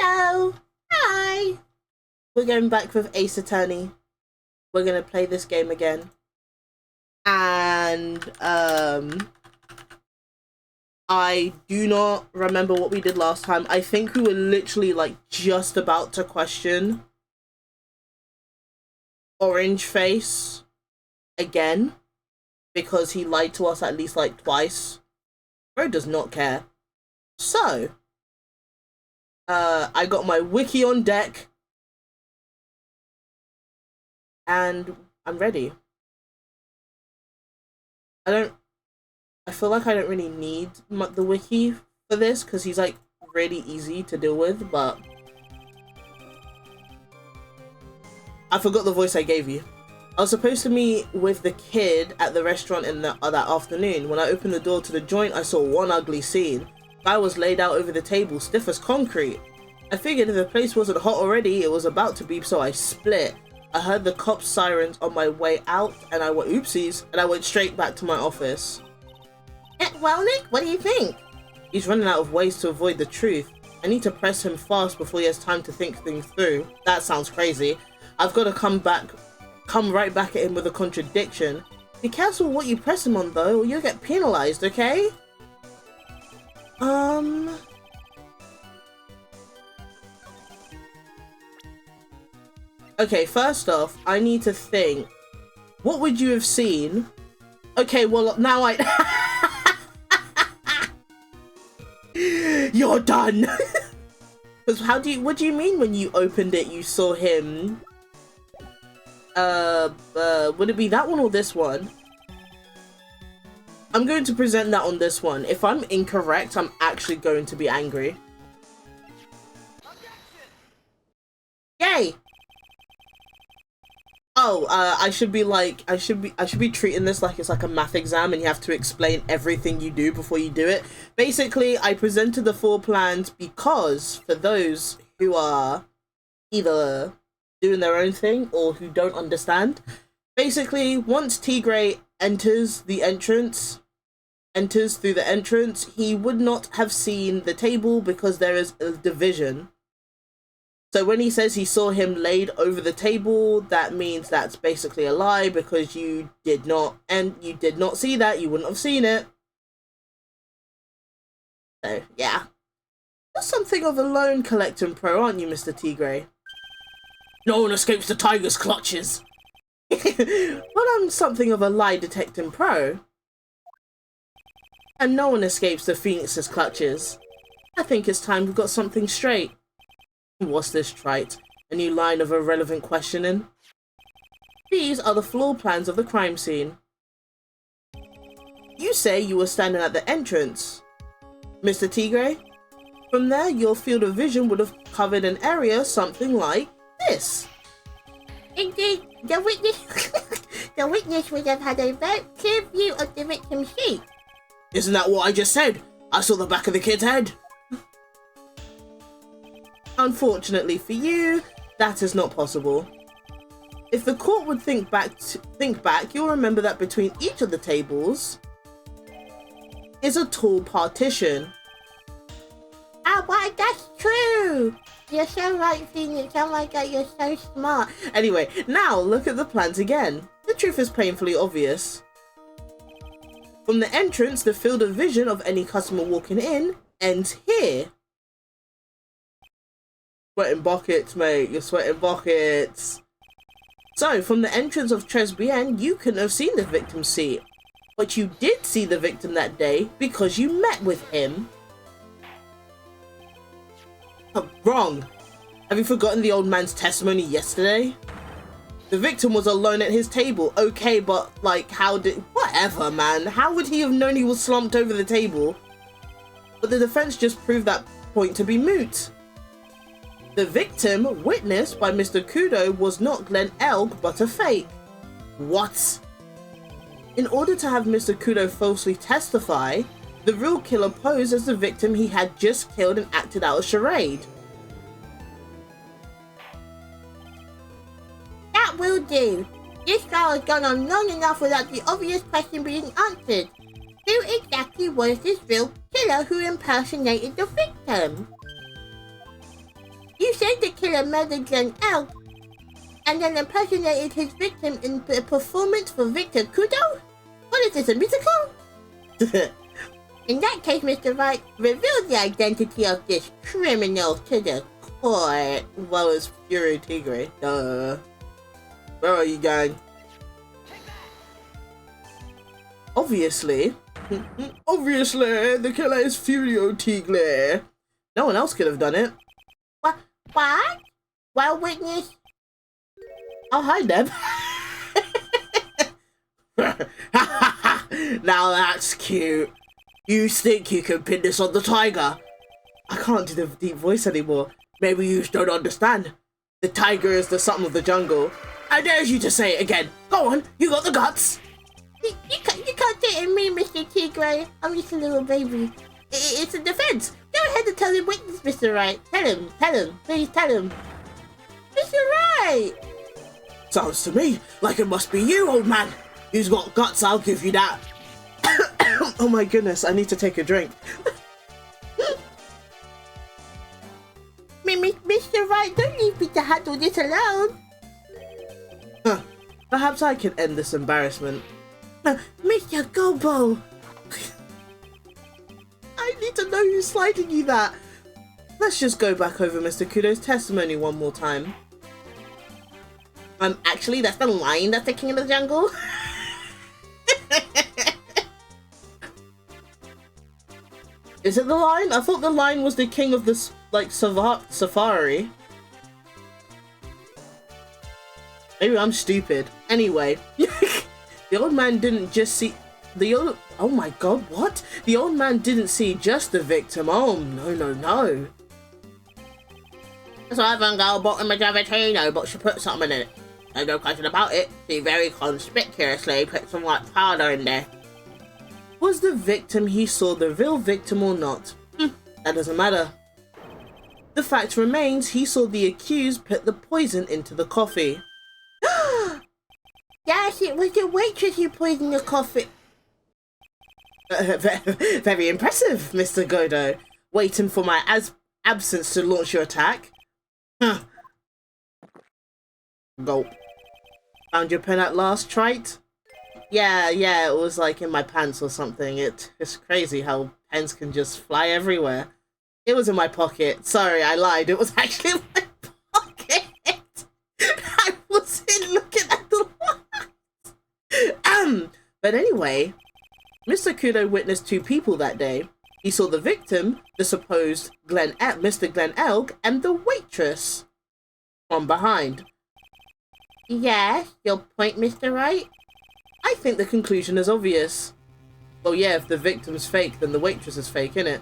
Hello. Hi. We're going back with Ace Attorney. We're gonna play this game again. And I do not remember what we did last time. I think we were literally like just about to question Orange Face again because he lied to us at least like twice. Bro does not care. So I got my wiki on deck and I'm ready. I feel like I don't really need the wiki for this because he's like really easy to deal with, but I forgot the voice I gave you. I was supposed to meet with the kid at the restaurant in that afternoon. When I opened the door to the joint, I saw one ugly scene. Guy was laid out over the table, stiff as concrete. I figured if the place wasn't hot already, it was about to be, so I split. I heard the cops' sirens on my way out, and I went oopsies, and I went straight back to my office. Well, Nick, what do you think? He's running out of ways to avoid the truth. I need to press him fast before he has time to think things through. That sounds crazy. I've got to come right back at him with a contradiction. Be careful what you press him on, though, or you'll get penalized, okay? Okay, first off, I need to think. What would you have seen? Okay, well, now You're done! Because what do you mean when you opened it, you saw him? Would it be that one or this one? I'm going to present that on this one. If I'm incorrect, I'm actually going to be angry. Yay! Oh, I should be treating this like it's like a math exam and you have to explain everything you do before you do it. Basically, I presented the 4 plans because for those who are either doing their own thing or who don't understand, basically once Tigray enters through the entrance, he would not have seen the table because there is a division. So when he says he saw him laid over the table, that means that's basically a lie because you did not see that. You wouldn't have seen it. So, yeah. You're something of a loan collecting pro, aren't you, Mr. Tigray? No one escapes the tiger's clutches. Well, I'm something of a lie detecting pro. And no one escapes the phoenix's clutches. I think it's time we got something straight. What's this trite? A new line of irrelevant questioning? These are the floor plans of the crime scene. You say you were standing at the entrance, Mr. Tigray? From there, your field of vision would have covered an area something like this. Indeed, the witness would have had a very clear view of the victim's sheet. Isn't that what I just said? I saw the back of the kid's head. Unfortunately for you, that is not possible. If the court would think back, you'll remember that between each of the tables is a tall partition. Ah, why, that's true! You're so right, Phoenix. Oh my god, you're so smart. Anyway, now look at the plans again. The truth is painfully obvious. From the entrance, the field of vision of any customer walking in ends here. Sweating buckets, mate. You're sweating buckets. So, from the entrance of Tribulations, you couldn't have seen the victim's seat. But you did see the victim that day because you met with him. Oh, wrong. Have you forgotten the old man's testimony yesterday? The victim was alone at his table. Okay, but like, whatever, man. How would he have known he was slumped over the table? But the defense just proved that point to be moot. The victim, witnessed by Mr. Kudo, was not Glenn Elg, but a fake. What? In order to have Mr. Kudo falsely testify, the real killer posed as the victim he had just killed and acted out a charade. That will do. This trial has gone on long enough without the obvious question being answered. Who exactly was this real killer who impersonated the victim? said the killer murdered Glenn Elk and then impersonated his victim in a performance for Victor Kudo? What is this, a musical? In that case, Mr. Wright, reveal the identity of this criminal to the court. Well, it's Furio Tigre. Duh. Where are you, gang? Obviously, the killer is Furio Tigre. No one else could have done it. What? Well, witness. Oh, hi, Deb. Now that's cute. You think you can pin this on the tiger? I can't do the deep voice anymore. Maybe you just don't understand. The tiger is the son of the jungle. I dare you to say it again. Go on, you got the guts. You can't say it in me, Mr. Tigre. I'm just a little baby. It's a defense. Go ahead and tell the witness, Mr. Wright. Tell him. Please tell him. Mr. Wright! Sounds to me like it must be you, old man. Who's got guts, I'll give you that. Oh my goodness, I need to take a drink. Mr. Wright, don't leave me to handle this alone. Perhaps I can end this embarrassment. Mr. Gobo! I need to know who's sliding you that. Let's just go back over Mr. Kudo's testimony one more time. Actually, that's the lion that's the king of the jungle. Is it the lion? I thought the lion was the king of this, like, safari. Maybe I'm stupid. Anyway, the old man didn't just see oh my god, what? The old man didn't see just the victim. Oh, no. So I think I bought him a Javitino, but she put something in it. And no question about it, she very conspicuously put some white powder in there. Was the victim he saw the real victim or not? That doesn't matter. The fact remains he saw the accused put the poison into the coffee. Yes, it was the waitress who poisoned the coffee. Very impressive, Mr. Godo. Waiting for my absence to launch your attack. Gulp. Found your pen at last, Trite? Yeah, it was like in my pants or something. It's crazy how pens can just fly everywhere. It was in my pocket. Sorry, I lied. It was actually in my pocket. I wasn't looking at the lights. But anyway, Mr. Kudo witnessed two people that day. He saw the victim, the supposed Mr. Glenn Elk, and the waitress from behind. Yes, your point, Mr. Wright? I think the conclusion is obvious. Well, yeah, if the victim's fake, then the waitress is fake, innit?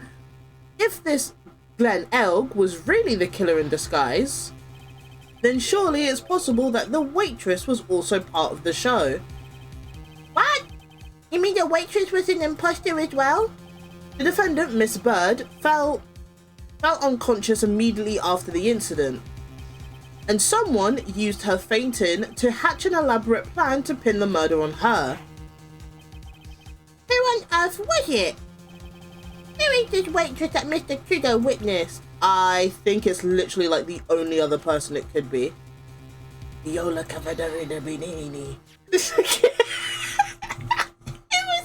If this Glenn Elk was really the killer in disguise, then surely it's possible that the waitress was also part of the show. What? You mean the waitress was an imposter as well? The defendant, Miss Bird, fell unconscious immediately after the incident, and someone used her fainting to hatch an elaborate plan to pin the murder on her. Who on earth was it? Who is this waitress that Mr. Kudo witnessed? I think it's literally like the only other person it could be. Viola Cavadarina Binini. Who is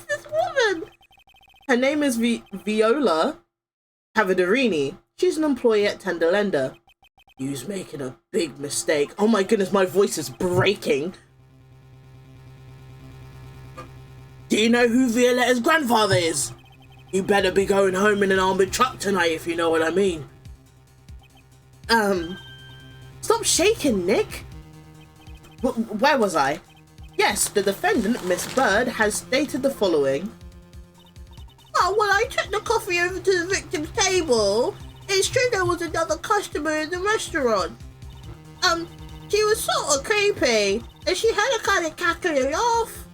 this woman? Her name is Viola Cavadarini. She's an employee at Tenderlender. You's making a big mistake. Oh my goodness, my voice is breaking. Do you know who Violetta's grandfather is? You better be going home in an armored truck tonight, if you know what I mean. Stop shaking, Nick. Where was I? Yes, the defendant, Miss Bird, has stated the following. Oh, well, I took the coffee over to the victim's table. It's true there was another customer in the restaurant. She was sort of creepy, and she had a kind of cackling off.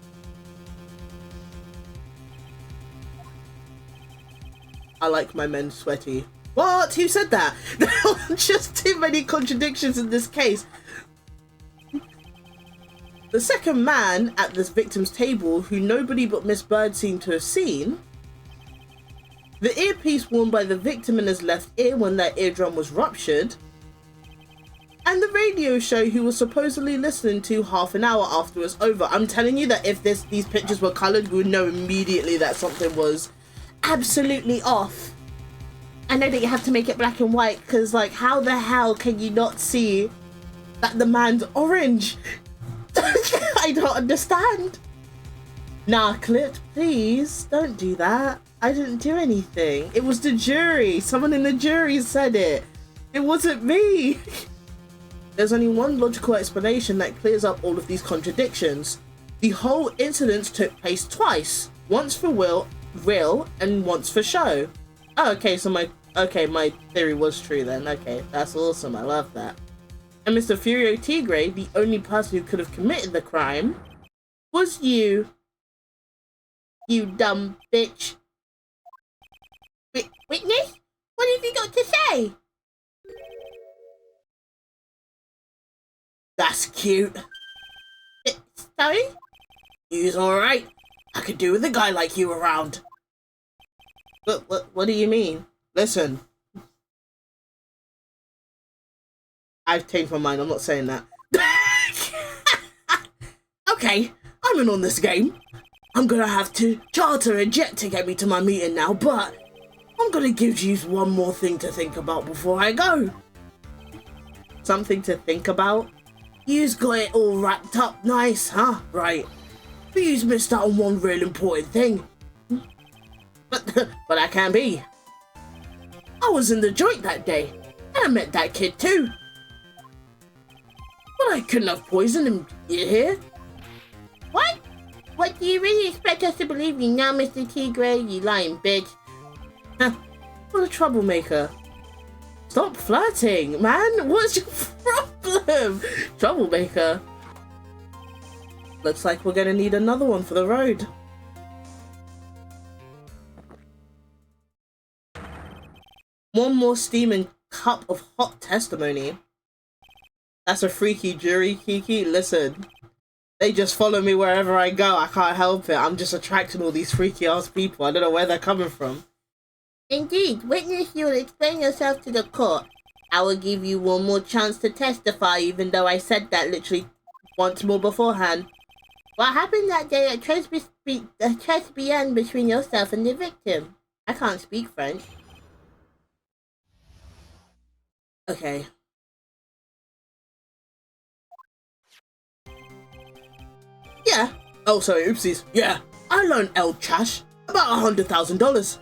I like my men sweaty. What? Who said that? There are just too many contradictions in this case. The second man at this victim's table, who nobody but Miss Bird seemed to have seen, the earpiece worn by the victim in his left ear when their eardrum was ruptured, and the radio show he was supposedly listening to half an hour after it was over. I'm telling you that if these pictures were coloured, we would know immediately that something was absolutely off. I know that you have to make it black and white because, like, how the hell can you not see that the man's orange? I don't understand. Nah, Clip, please don't do that. I didn't do anything. It was the jury. Someone in the jury said it. It wasn't me. There's only one logical explanation that clears up all of these contradictions. The whole incident took place twice. Once for real and once for show. Oh, okay, so my theory was true then. Okay, that's awesome. I love that. And Mr. Furio Tigre, the only person who could have committed the crime, was you. You dumb bitch. Witness? What have you got to say? That's cute. Sorry? You's alright. I could do with a guy like you around. What do you mean? Listen. I've changed my mind. I'm not saying that. Okay, I'm in on this game. I'm gonna have to charter a jet to get me to my meeting now, but I'm gonna give you one more thing to think about before I go. Something to think about? You's got it all wrapped up nice, huh? Right. But you's missed out on one real important thing. But that can't be. I was in the joint that day, and I met that kid too. But I couldn't have poisoned him, you hear? What? What do you really expect us to believe you now, Mr. Tigre, you lying bitch? What a troublemaker. Stop flirting, man. What's your problem? Troublemaker. Looks like we're gonna need another one for the road. One more steaming cup of hot testimony. That's a freaky jury, Kiki. Listen, they just follow me wherever I go. I can't help it. I'm just attracting all these freaky ass people. I don't know where they're coming from. Indeed, witness, you will explain yourself to the court. I will give you one more chance to testify, even though I said that literally once more beforehand. What happened that day at Tribulations between yourself and the victim? I can't speak French. Okay. Yeah. Oh, sorry, oopsies. Yeah, I loaned El Chash about $100,000.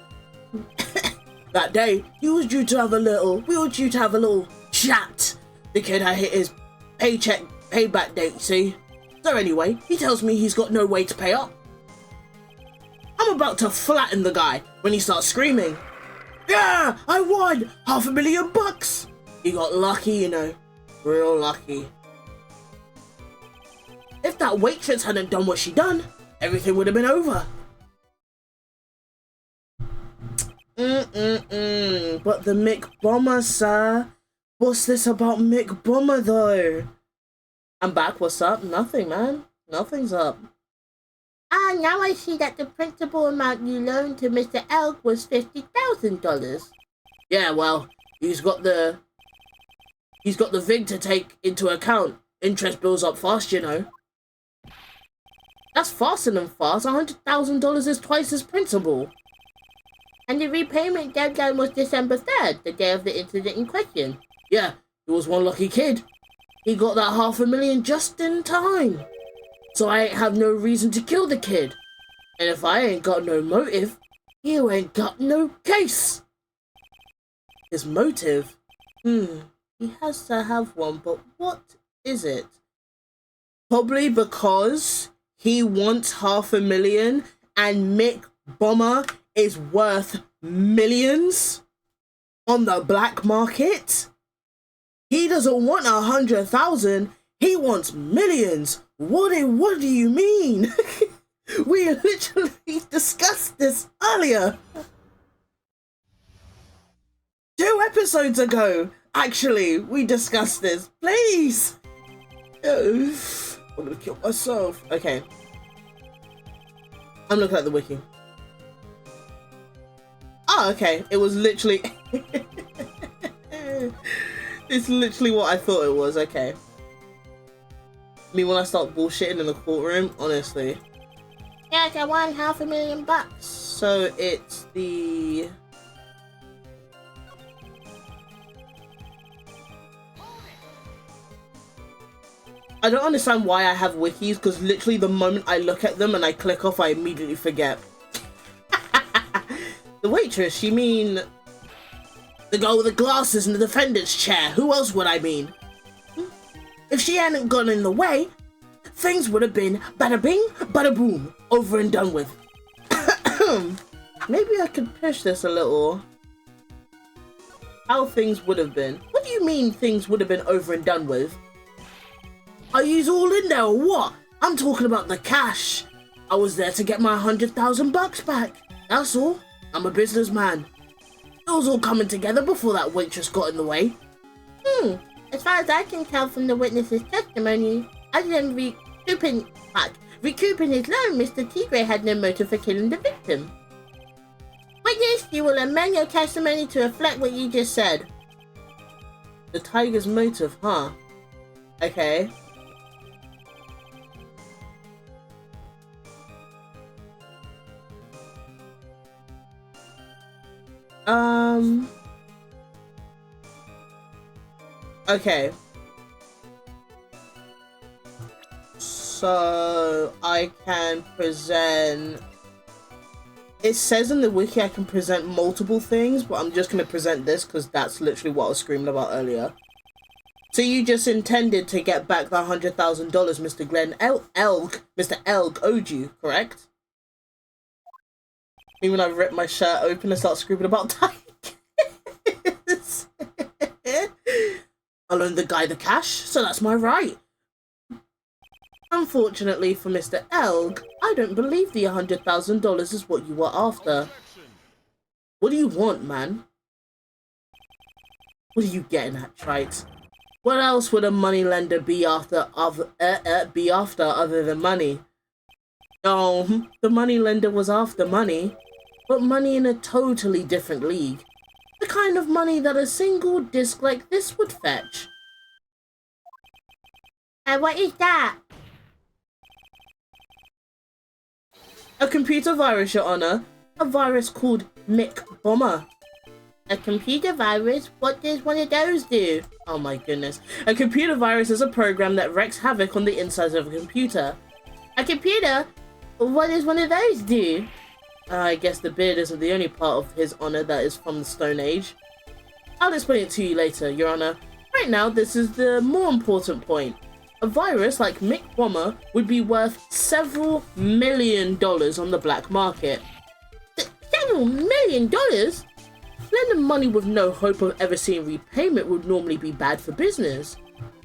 That day, we were due to have a little chat. The kid had hit his payback date, see? So anyway, he tells me he's got no way to pay up. I'm about to flatten the guy when he starts screaming, "Yeah, I won $500,000. He got lucky, you know, real lucky. If that waitress hadn't done what she done, everything would have been over. But the Mick Bomber, sir. What's this about Mick Bomber, though? I'm back. What's up? Nothing, man. Nothing's up. Ah, now I see that the principal amount you loaned to Mr. Elk was $50,000. Yeah, well, he's got the VIG to take into account. Interest bills up fast, you know. That's faster than fast. $100,000 is twice his principal. And the repayment deadline was December 3rd, the day of the incident in question. Yeah, he was one lucky kid. He got that $500,000 just in time. So I ain't have no reason to kill the kid. And if I ain't got no motive, you ain't got no case. His motive? He has to have one, but what is it? Probably because he wants $500,000 and Mick Bomber is worth millions on the black market. He doesn't want 100,000. He wants millions. What do you mean? We literally discussed this earlier. 2 episodes ago, actually, we discussed this. Please. I'm gonna kill myself. Okay. I'm looking at the wiki. Oh, okay. It was literally... It's literally what I thought it was. Okay. I mean, when I start bullshitting in the courtroom, honestly. Yeah, I won $500,000. So it's the... I don't understand why I have wikis, because literally the moment I look at them and I click off, I immediately forget. The waitress, you mean... the girl with the glasses in the defendant's chair. Who else would I mean? If she hadn't gone in the way, things would have been bada bing, bada boom, over and done with. Maybe I could push this a little. How things would have been. What do you mean things would have been over and done with? Are yous all in there or what? I'm talking about the cash. I was there to get my $100,000 back. That's all. I'm a businessman. It was all coming together before that waitress got in the way. As far as I can tell from the witness's testimony, other than recouping his loan, Mr. Tigre had no motive for killing the victim. Witness, you will amend your testimony to reflect what you just said. The tiger's motive, huh? Okay. Okay. So I can present... It says in the wiki I can present multiple things, but I'm just going to present this because that's literally what I was screaming about earlier. So you just intended to get back the $100,000 Mr. Mr. Elg owed you, correct? Even when I rip my shirt open and start screaming about tigers. I loaned the guy the cash, so that's my right. Unfortunately for Mr. Elg, I don't believe the $100,000 is what you were after. What do you want, man? What are you getting at, Trite? What else would a moneylender be after other than money? Oh, the moneylender was after money, but money in a totally different league. The kind of money that a single disc like this would fetch. What is that? A computer virus, Your Honor. A virus called Mick Bomber. A computer virus? What does one of those do? Oh my goodness. A computer virus is a program that wreaks havoc on the insides of a computer. A computer? What does one of those do? I guess the beard isn't the only part of His Honor that is from the Stone Age. I'll explain it to you later, Your Honor. Right now, this is the more important point. A virus like Mick Bomber would be worth several $1 million on the black market. $several $1 million? Lending money with no hope of ever seeing repayment would normally be bad for business.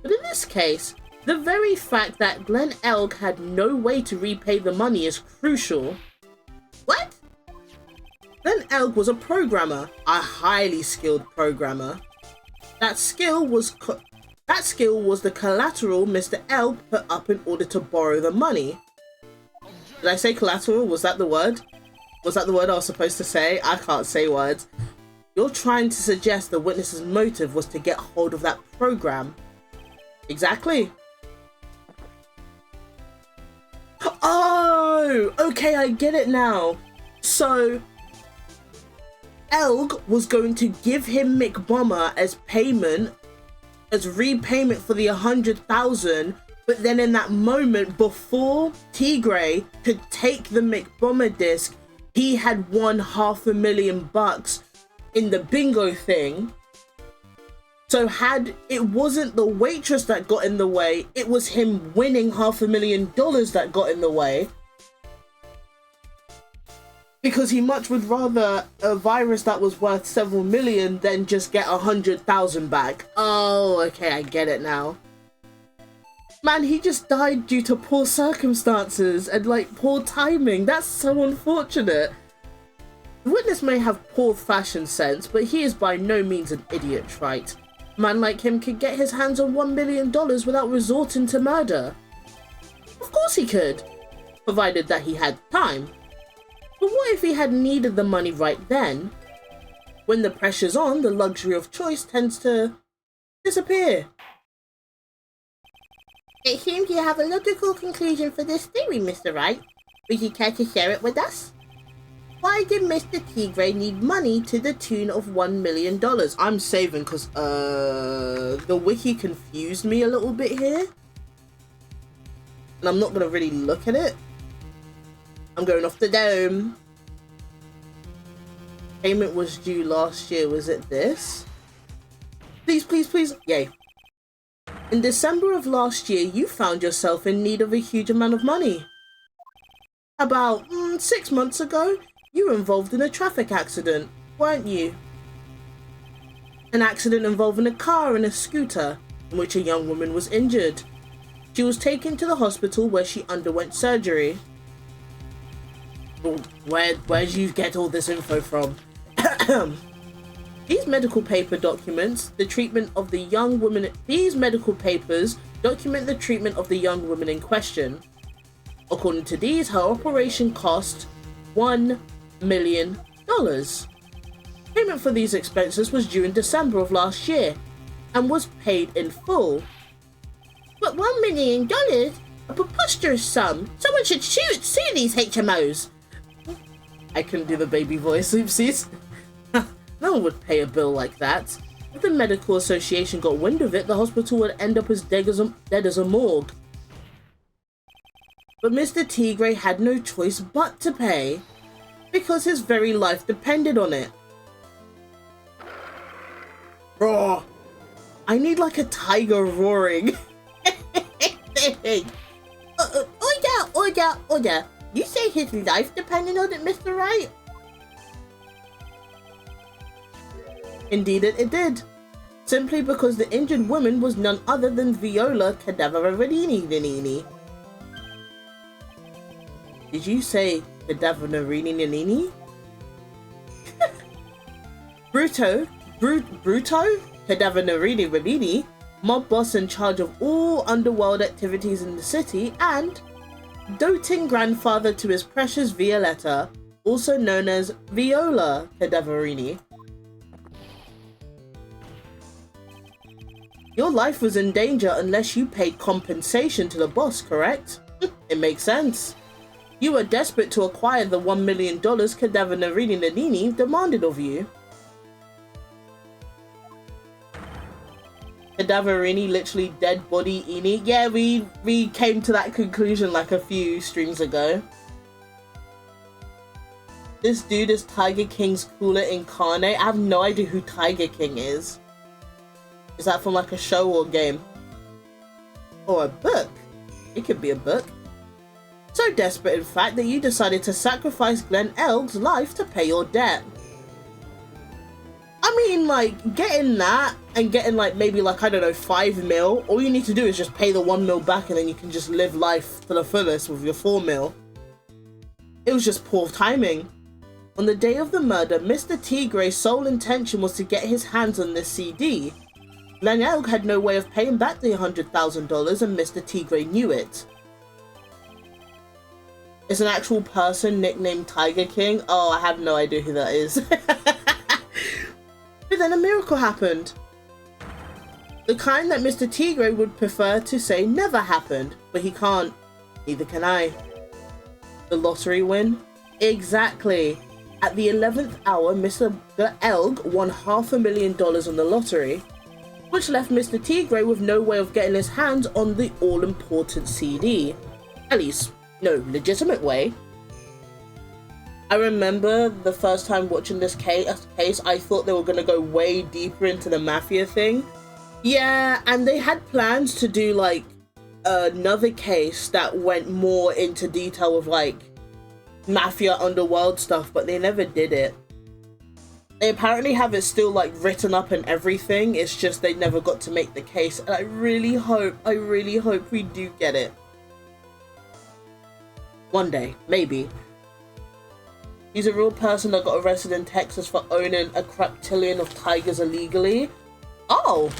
But in this case, the very fact that Glenn Elg had no way to repay the money is crucial. What? Glenn Elg was a programmer, a highly skilled programmer. That skill was the collateral Mr. Elg put up in order to borrow the money. Did I say collateral? Was that the word? Was that the word I was supposed to say? I can't say words. You're trying to suggest the witness's motive was to get hold of that program. Exactly. Oh, okay, I get it now. So, Elg was going to give him Mick Bomber as repayment for the 100,000, but then in that moment, before Tigre could take the Mick Bomber disc, he had won $500,000 in the bingo thing. So had it wasn't the waitress that got in the way, it was him winning $500,000 that got in the way. Because he much would rather a virus that was worth several million than just get 100,000 back. Oh, okay, I get it now. Man, he just died due to poor circumstances and like poor timing. That's so unfortunate. The witness may have poor fashion sense, but he is by no means an idiot, Trite. A man like him could get his hands on $1 million without resorting to murder. Of course he could, provided that he had time. But what if he had needed the money right then? When the pressure's on, the luxury of choice tends to disappear? It seems you have a logical conclusion for this theory, Mr. Wright. Would you care to share it with us? Why did Mr. Tigray need money to the tune of $1 million? I'm saving because the wiki confused me a little bit here. And I'm not going to really look at it. I'm going off the dome. Payment was due last year. Was it this? Please, please, please. Yay. In December of last year, you found yourself in need of a huge amount of money. About 6 months ago, you were involved in a traffic accident, weren't you? An accident involving a car and a scooter, in which a young woman was injured. She was taken to the hospital where she underwent surgery. Well, where'd you get all this info from? These medical paper documents the treatment of the young woman. These medical papers document the treatment of the young woman in question. According to these, her operation cost $1 million. Payment for these expenses was due in December of last year and was paid in full. But $1 million? A preposterous sum. Someone should sue these HMOs. I couldn't do the baby voice, oopsies. No one would pay a bill like that. If the medical association got wind of it, the hospital would end up as dead as a morgue. But Mr. Tigray had no choice but to pay, because his very life depended on it. Roar! I need like a tiger roaring. Order. You say his life depended on it, Mr. Wright? Indeed it did. Simply because the injured woman was none other than Viola Cadaverarini. Did you say Cadaverarini? Bruto Cadaverarini, mob boss in charge of all underworld activities in the city, and doting grandfather to his precious Violetta, also known as Viola Cadaverarini. Your life was in danger unless you paid compensation to the boss, correct? It makes sense. You were desperate to acquire the $1 million Cadaverarini demanded of you. Cadaverarini, literally dead body Ini. Yeah, we came to that conclusion like a few streams ago. This dude is Tiger King's cooler incarnate. I have no idea who Tiger King is. Is that from like a show or game? Or a book? It could be a book. So desperate, in fact, that you decided to sacrifice Glenn Elg's life to pay your debt. I mean, like, getting that and getting like maybe like, I don't know, 5 mil, all you need to do is just pay the 1 mil back and then you can just live life to the fullest with your 4 mil. It was just poor timing. On the day of the murder, Mr. Tigray's sole intention was to get his hands on this CD. Glenn Elg had no way of paying back the $100,000 and Mr. Tigray knew it. It's an actual person nicknamed Tiger King? Oh, I have no idea who that is. But then a miracle happened. The kind that Mr. Tigray would prefer to say never happened, but he can't. Neither can I. The lottery win? Exactly. At the 11th hour, Mr. Elg won $500,000 on the lottery, which left Mr. Tigray with no way of getting his hands on the all-important CD. At least, no legitimate way. I remember the first time watching this case, I thought they were going to go way deeper into the mafia thing. Yeah, and they had plans to do like another case that went more into detail with like mafia underworld stuff, but they never did it. They apparently have it still like written up and everything, it's just they never got to make the case, and I really hope we do get it. One day, maybe. He's a real person that got arrested in Texas for owning a craptillion of tigers illegally. Oh!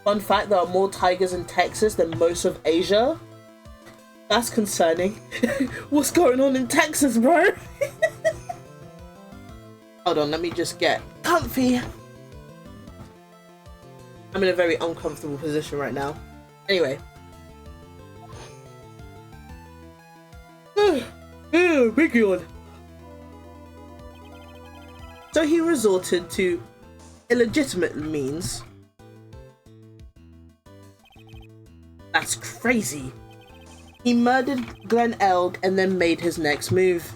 Fun fact, there are more tigers in Texas than most of Asia. That's concerning. What's going on in Texas, bro? Hold on, let me just get comfy. I'm in a very uncomfortable position right now. Anyway. Big yawn. So he resorted to illegitimate means. That's crazy. He murdered Glenn Elg and then made his next move.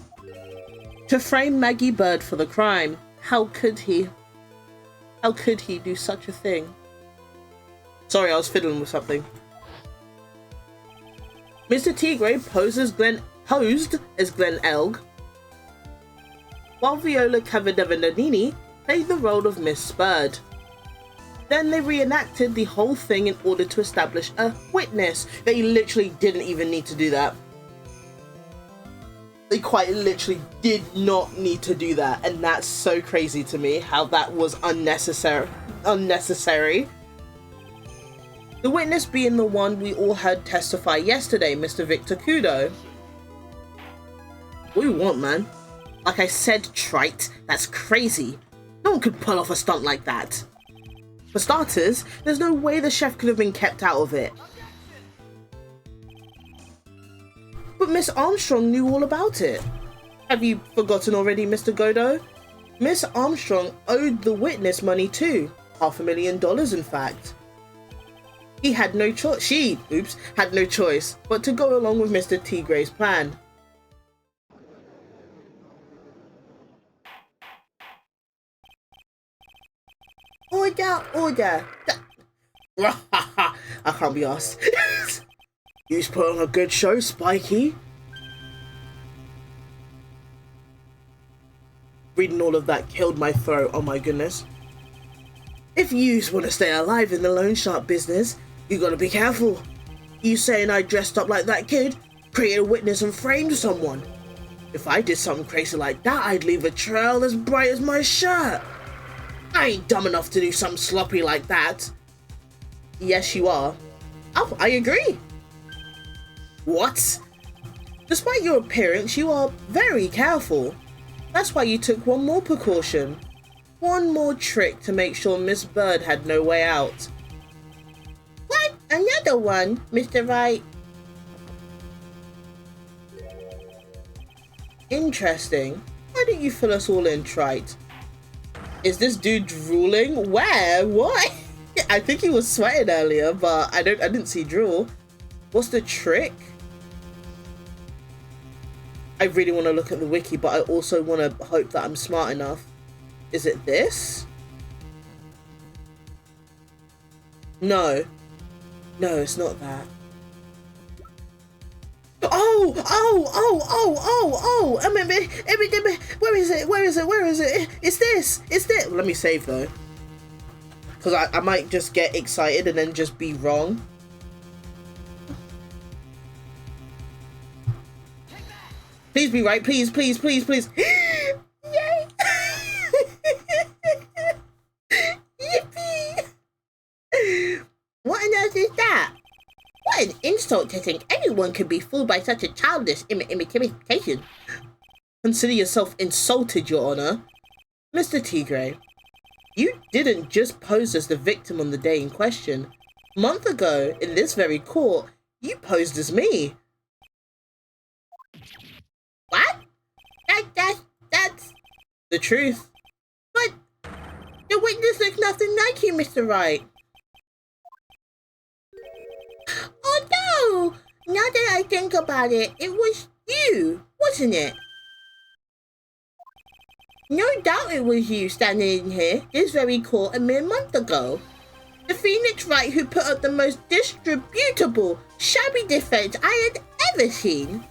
To frame Maggie Bird for the crime. How could he? How could he do such a thing? Sorry, I was fiddling with something. Mr. Tigray posed as Glenn Elg, while Viola Cavadanini played the role of Miss Bird. Then they reenacted the whole thing in order to establish a witness. They literally didn't even need to do that. They quite literally did not need to do that, and that's so crazy to me how that was unnecessary. The witness being the one we all heard testify yesterday, Mr. Victor Kudo. What do you want, man? Like I said, trite, that's crazy. No one could pull off a stunt like that. For starters, there's no way the chef could have been kept out of it. But Miss Armstrong knew all about it. Have you forgotten already, Mr. Godo? Miss Armstrong owed the witness money too. $500,000 in fact. She had no choice but to go along with Mr. Tigray's plan. Order. I can't be asked. You put on a good show, Spiky. Reading all of that killed my throat, oh my goodness. If yous want to stay alive in the loan shark business, you gotta be careful. You saying I dressed up like that kid, created a witness and framed someone. If I did something crazy like that, I'd leave a trail as bright as my shirt. I ain't dumb enough to do something sloppy like that. Yes, you are. Oh, I agree. What? Despite your appearance, you are very careful. That's why you took one more precaution. One more trick to make sure Miss Bird had no way out. What? Another one, Mr. Wright? Interesting. Why don't you fill us all in, trite? Is this dude drooling? Where? What? I think he was sweating earlier, but I didn't see drool. What's the trick? I really want to look at the wiki, but I also want to hope that I'm smart enough. Is it this? No. No, it's not that. Oh! Where is it? It's this! Let me save though. Because I might just get excited and then just be wrong. Please be right, please. Yay! Yippee! What on earth is that? What an insult to think anyone could be fooled by such a childish imitation. Consider yourself insulted, Your Honor. Mr. Tigray, you didn't just pose as the victim on the day in question. A month ago, in this very court, you posed as me. What? That's the truth. But the witness looks nothing like you, Mr. Wright. Oh no! Now that I think about it, it was you, wasn't it? No doubt it was you standing in here, this very court, a mere month ago. The Phoenix Wright who put up the most distributable, shabby defense I had ever seen.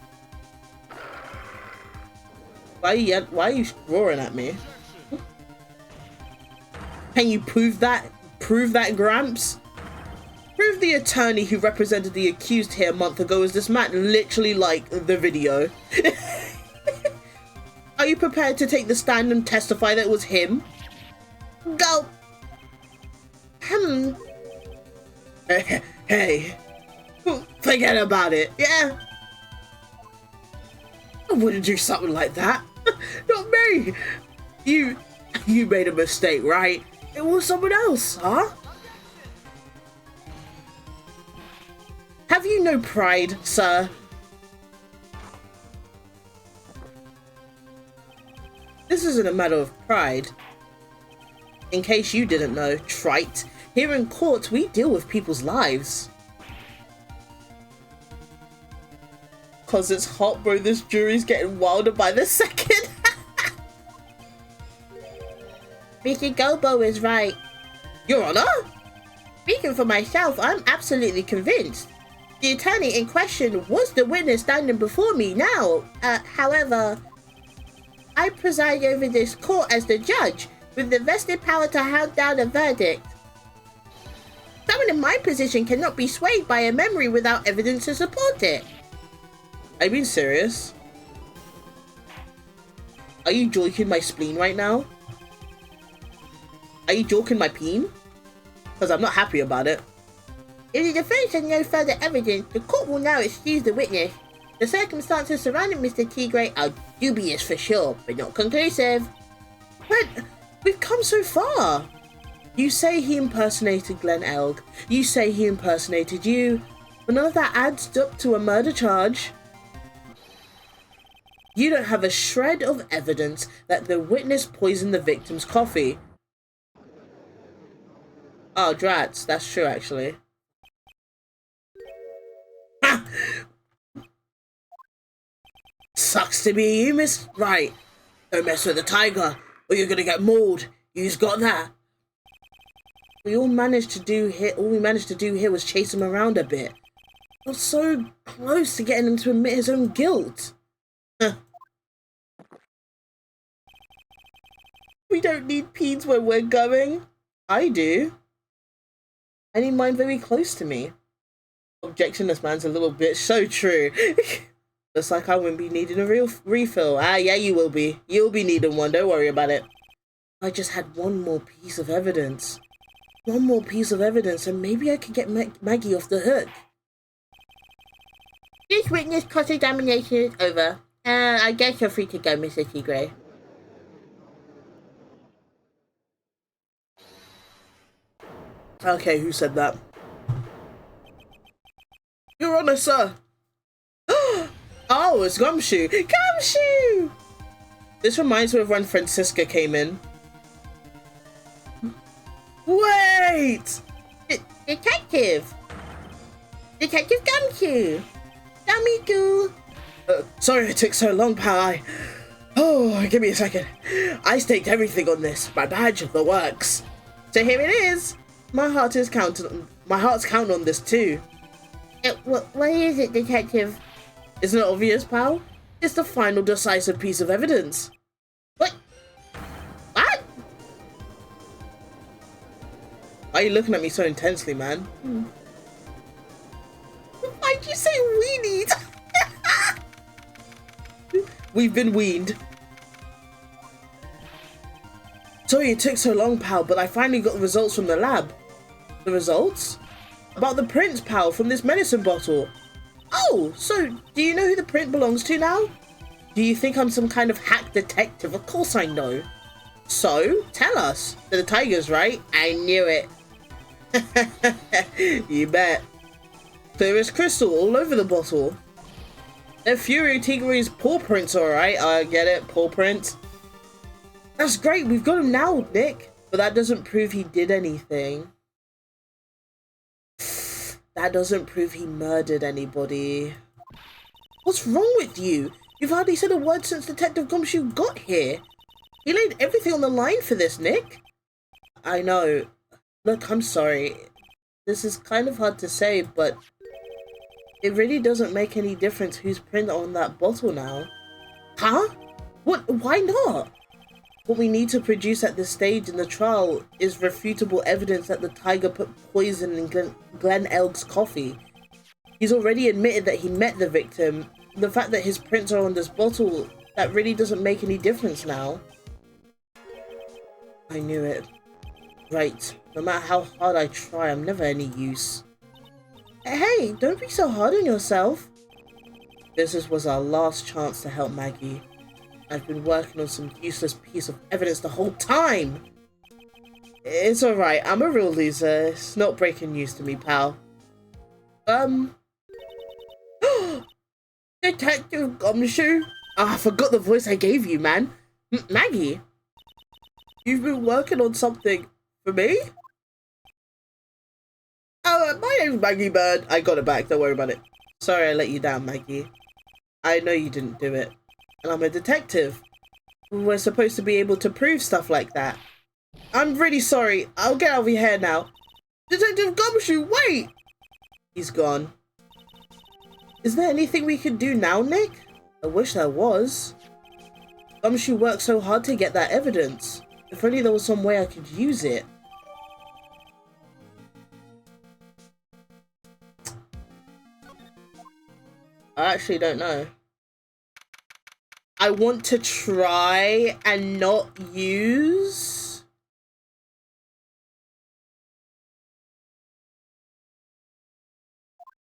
Why are you roaring at me? Can you prove that? Prove that, Gramps? Prove the attorney who represented the accused here a month ago is this man, literally like the video. Are you prepared to take the stand and testify that it was him? Go. Hey. Forget about it, yeah? I wouldn't do something like that. Not me. You made a mistake, right? It was someone else, huh? you no pride, sir? This isn't a matter of pride. In case you didn't know, trite, here in court we deal with people's lives. Cause it's hot, bro, this jury's getting wilder by the second. Mr. Gobo is right. Your Honor? Speaking for myself, I'm absolutely convinced. The attorney in question was the witness standing before me now. However, I preside over this court as the judge, with the vested power to hand down a verdict. Someone in my position cannot be swayed by a memory without evidence to support it. Are you being serious? Are you joking my spleen right now? Are you joking my peen? Because I'm not happy about it. If the defense has no further evidence, the court will now excuse the witness. The circumstances surrounding Mr. Tigre are dubious for sure, but not conclusive. But we've come so far. You say he impersonated Glenn Elg. You say he impersonated you. But none of that adds up to a murder charge. You don't have a shred of evidence that the witness poisoned the victim's coffee. Oh, drats. That's true, actually. Ah! Sucks to be you, miss. Right. Don't mess with the tiger, or you're gonna get mauled. You's got that. All we managed to do here was chase him around a bit. I was so close to getting him to admit his own guilt. We don't need peens where we're going. I do. I need mine very close to me. Objection, this man's a little bitch. So true. Looks like I wouldn't be needing a real refill. Ah, yeah, you will be. You'll be needing one. Don't worry about it. I just had one more piece of evidence. One more piece of evidence, and maybe I could get Maggie off the hook. This witness cross-examination is over. I guess you're free to go, Mr. Tigre. Okay, who said that? Your Honor, sir. Oh, it's Gumshoe. Gumshoe! This reminds me of when Francisca came in. Wait! Detective Gumshoe! Dummy goo! Sorry it took so long, pal. Oh, give me a second. I staked everything on this. My badge, the works. So here it is. My heart's counting on this too. What is it, Detective? Isn't it obvious, pal? It's the final decisive piece of evidence. What? Why are you looking at me so intensely, man? Why'd you say weenied? We've been weaned. Sorry it took so long, pal, but I finally got the results from the lab. The results? About the prints, pal, from this medicine bottle. Oh, so do you know who the print belongs to now? Do you think I'm some kind of hack detective? Of course I know. So, tell us. They're the tigers, right? I knew it. You bet. Clear as crystal all over the bottle. They're Fury Tigre's paw prints, alright. I get it, paw prints. That's great, we've got him now, Nick. But that doesn't prove he did anything. That doesn't prove he murdered anybody. What's wrong with you? You've hardly said a word since Detective Gumshoe got here. He laid everything on the line for this, Nick. I know. Look, I'm sorry. This is kind of hard to say, but it really doesn't make any difference who's print on that bottle now. Huh? What? Why not? What we need to produce at this stage in the trial is refutable evidence that the tiger put poison in Glenn Elg's coffee. He's already admitted that he met the victim. The fact that his prints are on this bottle, that really doesn't make any difference now. I knew it. Right. No matter how hard I try, I'm never any use. Hey, don't be so hard on yourself. This was our last chance to help Maggie. I've been working on some useless piece of evidence the whole time. It's alright, I'm a real loser. It's not breaking news to me, pal. Detective Gumshoe? Ah, I forgot the voice I gave you, man. Maggie? You've been working on something for me? Oh, my name's Maggie Bird. I got it back, don't worry about it. Sorry I let you down, Maggie. I know you didn't do it. And I'm a detective. We're supposed to be able to prove stuff like that. I'm really sorry. I'll get out of your hair now. Detective Gumshoe, wait! He's gone. Is there anything we can do now, Nick? I wish there was. Gumshoe worked so hard to get that evidence. If only there was some way I could use it. I actually don't know. I want to try and not use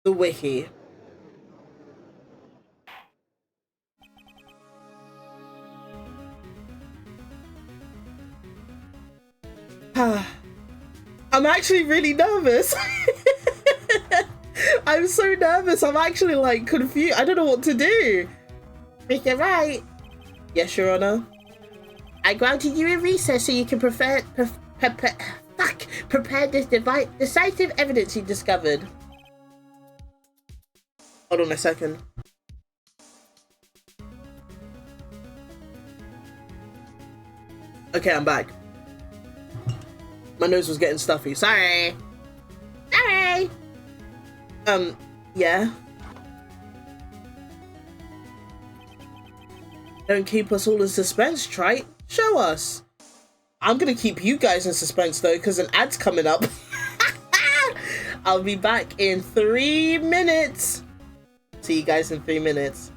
the wiki. I'm actually really nervous. I'm so nervous. I'm actually like confused. I don't know what to do. Mr. Wright. Yes, Your Honor. I granted you a recess so you can prepare this decisive evidence you discovered. Hold on a second. Okay, I'm back. My nose was getting stuffy. Sorry. Sorry. Yeah. Don't keep us all in suspense, Trite. Show us. I'm gonna keep you guys in suspense though, because an ad's coming up. I'll be back in 3 minutes. See you guys in 3 minutes.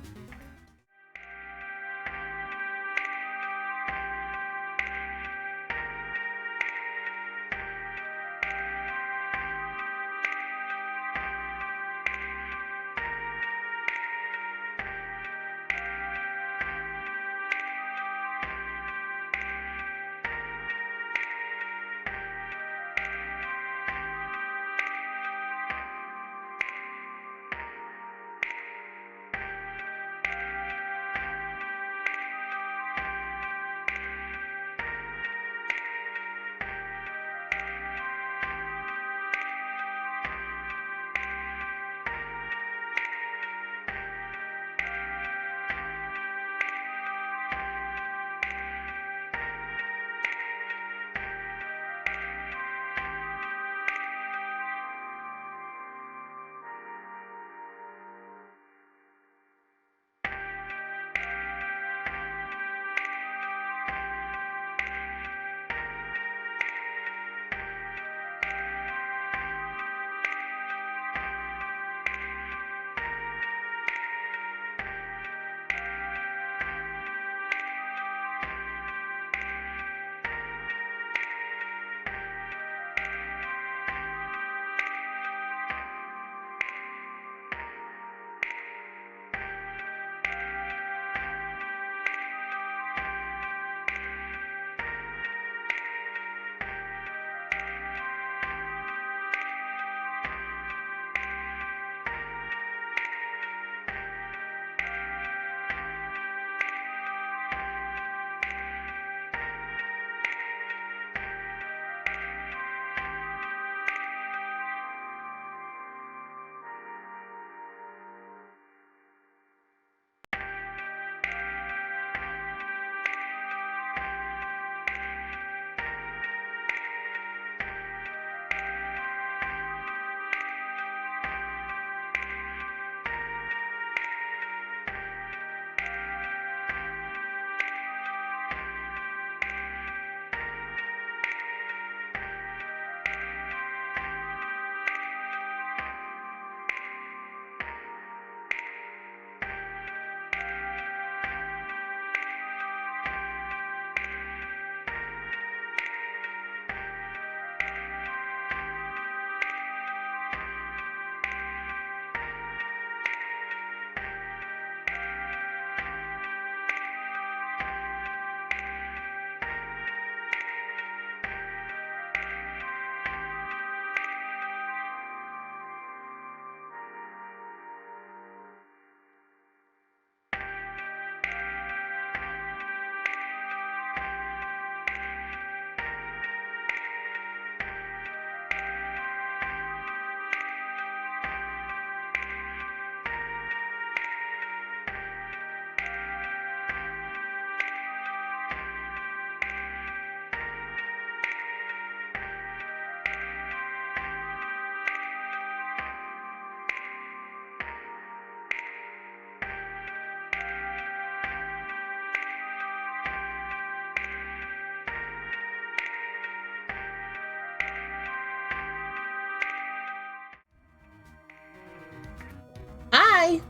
Bye.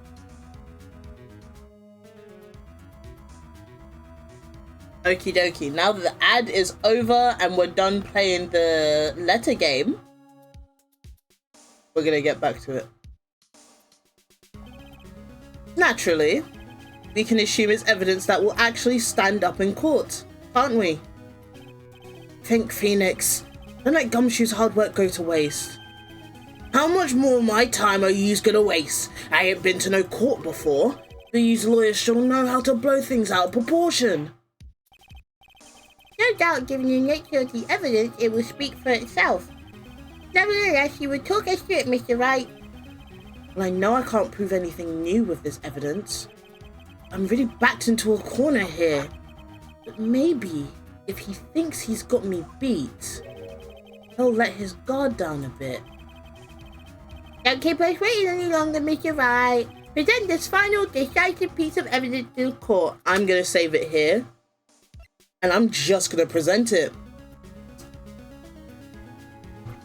Okie dokie. Now that the ad is over and we're done playing the letter game, we're gonna get back to it. Naturally, we can assume it's evidence that will actually stand up in court, can't we? Think, Phoenix. Don't let Gumshoe's hard work go to waste. How much more of my time are yous gonna waste? I ain't been to no court before. These lawyers sure know how to blow things out of proportion. No doubt, given the nature of the evidence, it will speak for itself. Nevertheless, you will talk us through it, Mr. Wright. Well, I know I can't prove anything new with this evidence. I'm really backed into a corner here. But maybe, if he thinks he's got me beat, he'll let his guard down a bit. Don't keep us waiting any longer, Mr. Wright. Present this final decisive piece of evidence to the court. I'm gonna save it here. And I'm just gonna present it.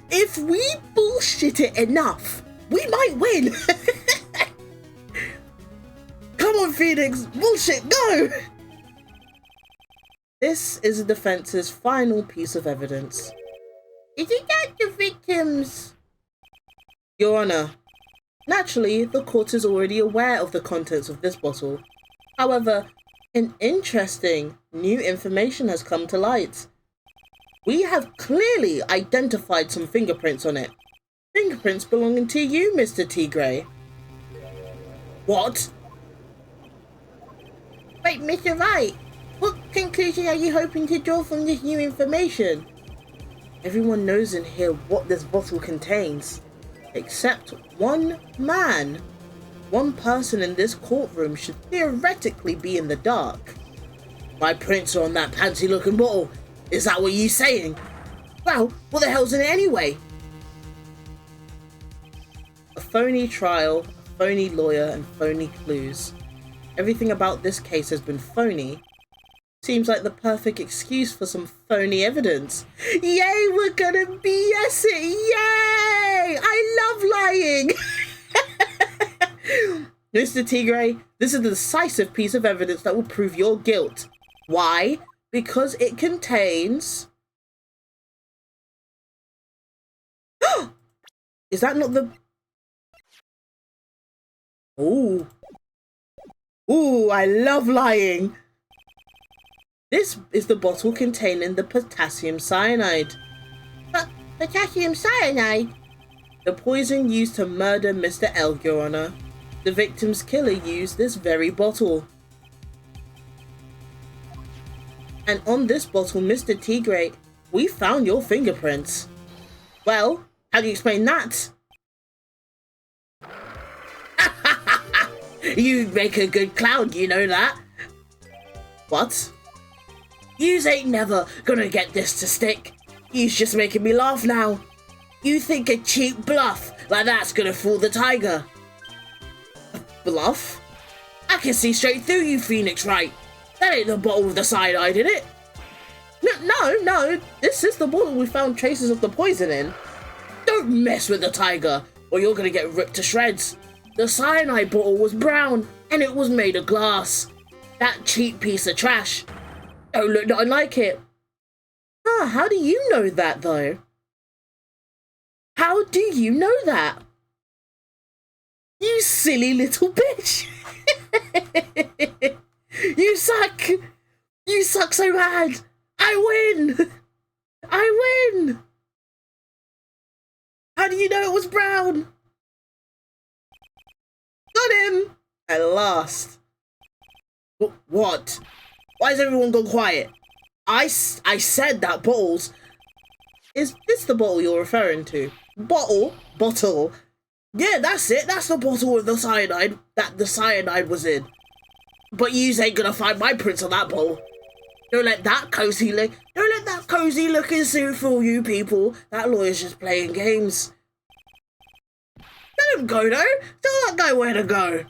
If we bullshit it enough, we might win. Come on, Phoenix, bullshit, go! This is the defense's final piece of evidence. Isn't that the victims? Your Honor, naturally, the court is already aware of the contents of this bottle. However, an interesting new information has come to light. We have clearly identified some fingerprints on it. Fingerprints belonging to you, Mr. Tigray. What? Wait, Mr. Wright, what conclusion are you hoping to draw from this new information? Everyone knows in here what this bottle contains, except one man. One person in this courtroom should theoretically be in the dark. My prints are on that fancy looking bottle. Is that what you're saying? Well, what the hell's in it anyway? A phony trial, a phony lawyer, and phony clues. Everything about this case has been phony. Seems like the perfect excuse for some phony evidence. Yay, we're gonna BS it! Yay! I love lying! Mr. Tigray, this is the decisive piece of evidence that will prove your guilt. Why? Because it contains... Is that not the... Ooh. Ooh, I love lying. This is the bottle containing the potassium cyanide. Potassium cyanide? The poison used to murder Mr. L, Your Honor. The victim's killer used this very bottle. And on this bottle, Mr. Tigray, we found your fingerprints. Well, how do you explain that? You make a good clown, you know that? What? Yous ain't never gonna get this to stick. Yous just making me laugh now. You think a cheap bluff like that's gonna fool the tiger? Bluff? I can see straight through you, Phoenix Wright. That ain't the bottle with the cyanide in it. No, this is the bottle we found traces of the poison in. Don't mess with the tiger, or you're gonna get ripped to shreds. The cyanide bottle was brown, and it was made of glass. That cheap piece of trash. Don't look nothing like it. How do you know that, though? How do you know that? You silly little bitch. You suck. You suck so bad. I win. I win. How do you know it was brown? Got him. At last. What? Why has everyone gone quiet? I said that bottles... Is this the bottle you're referring to? Bottle? Yeah, that's it. That's the bottle with the cyanide that the cyanide was in. But yous ain't gonna find my prints on that bottle. Don't let that cozy looking suit fool you people. That lawyer's just playing games. Let him go though. Tell that guy where to go.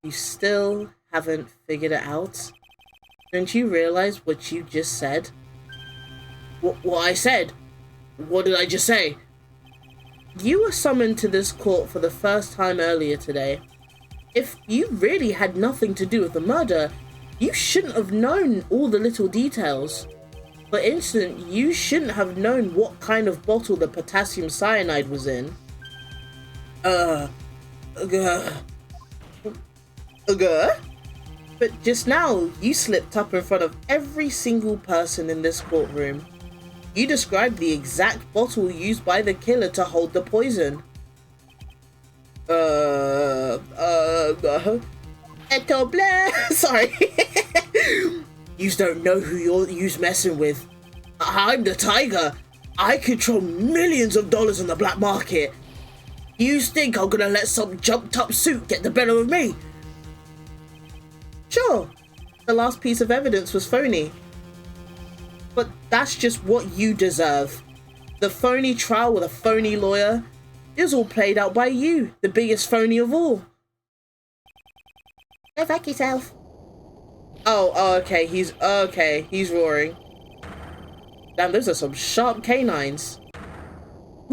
You still haven't figured it out? Don't you realize what you just said? What I said? What did I just say? You were summoned to this court for the first time earlier today. If you really had nothing to do with the murder, you shouldn't have known all the little details. For instance, you shouldn't have known what kind of bottle the potassium cyanide was in. But just now, you slipped up in front of every single person in this courtroom. You described the exact bottle used by the killer to hold the poison. Sorry. You don't know who you're messing with. I'm the Tiger. I control millions of dollars on the black market. You think I'm gonna let some jumped up suit get the better of me? Sure, the last piece of evidence was phony. But that's just what you deserve. The phony trial with a phony lawyer is all played out by you, the biggest phony of all. Go fuck yourself. Oh, okay, he's roaring. Damn, those are some sharp canines.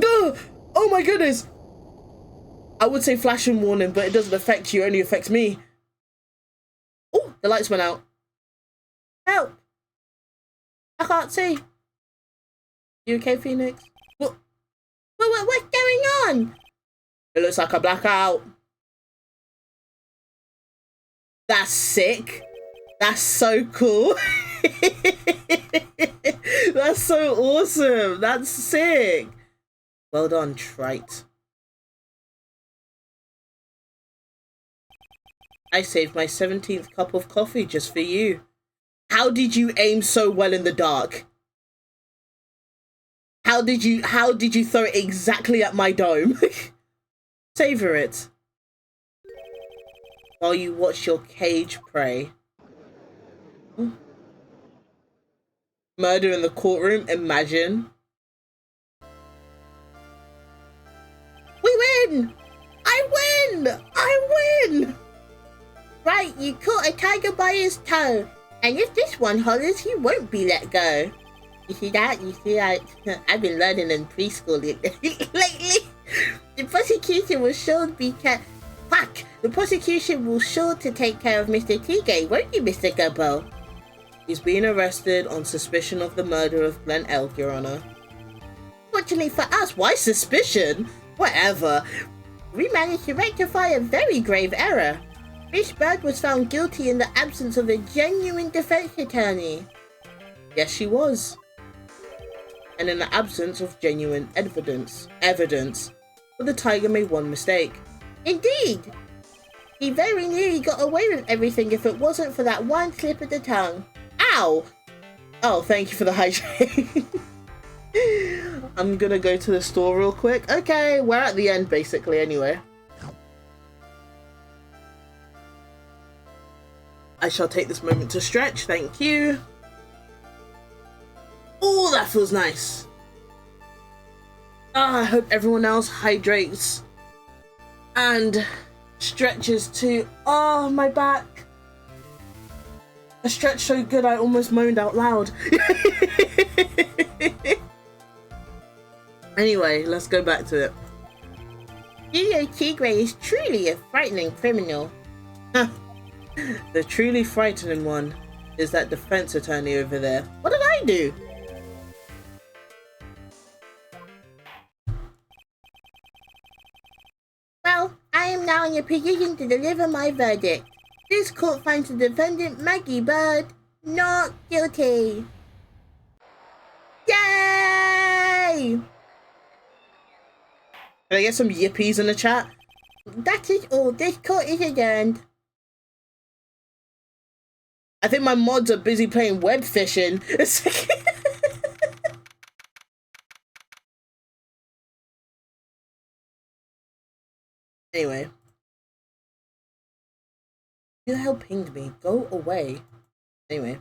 Oh my goodness! I would say flashing warning, but it doesn't affect you, it only affects me. Oh, the lights went out. Help! I can't see. You okay, Phoenix? What's going on? It looks like a blackout. That's sick. That's so cool. That's so awesome. That's sick. Well done, Trite. I saved my 17th cup of coffee just for you. How did you aim so well in the dark? How did you throw it exactly at my dome? Savor it while you watch your cage pray. Murder in the courtroom, imagine. We win! I win! I win! Right, you caught a tiger by his toe. And if this one hollers, he won't be let go. You see that? You see that? I've been learning in preschool lately. The prosecution will sure The prosecution will sure to take care of Mr. Tige, won't you, Mr. Gubbo? He's being arrested on suspicion of the murder of Glenn Elk, Your Honor. Fortunately for us, Why suspicion? Whatever. We managed to rectify a very grave error. Miss Bird was found guilty in the absence of a genuine defense attorney. Yes, she was. And in the absence of genuine evidence. But the Tiger made one mistake. Indeed! He very nearly got away with everything if it wasn't for that one slip of the tongue. Ow! Oh, thank you for the hydrate. I'm gonna go to the store real quick. Okay, we're at the end basically anyway. I shall take this moment to stretch, thank you. Oh, that feels nice. I hope everyone else hydrates and stretches too. Oh, my back. I stretched so good I almost moaned out loud. Anyway, let's go back to it. Julio Tigre is truly a frightening criminal. The truly frightening one is that defense attorney over there. What did I do? Well, I am now in a position to deliver my verdict. This court finds the defendant, Maggie Bird, not guilty. Yay! Can I get some yippies in the chat? That is all. This court is adjourned. I think my mods are busy playing web fishing. Anyway. Who the hell pinged me? Go away. Anyway.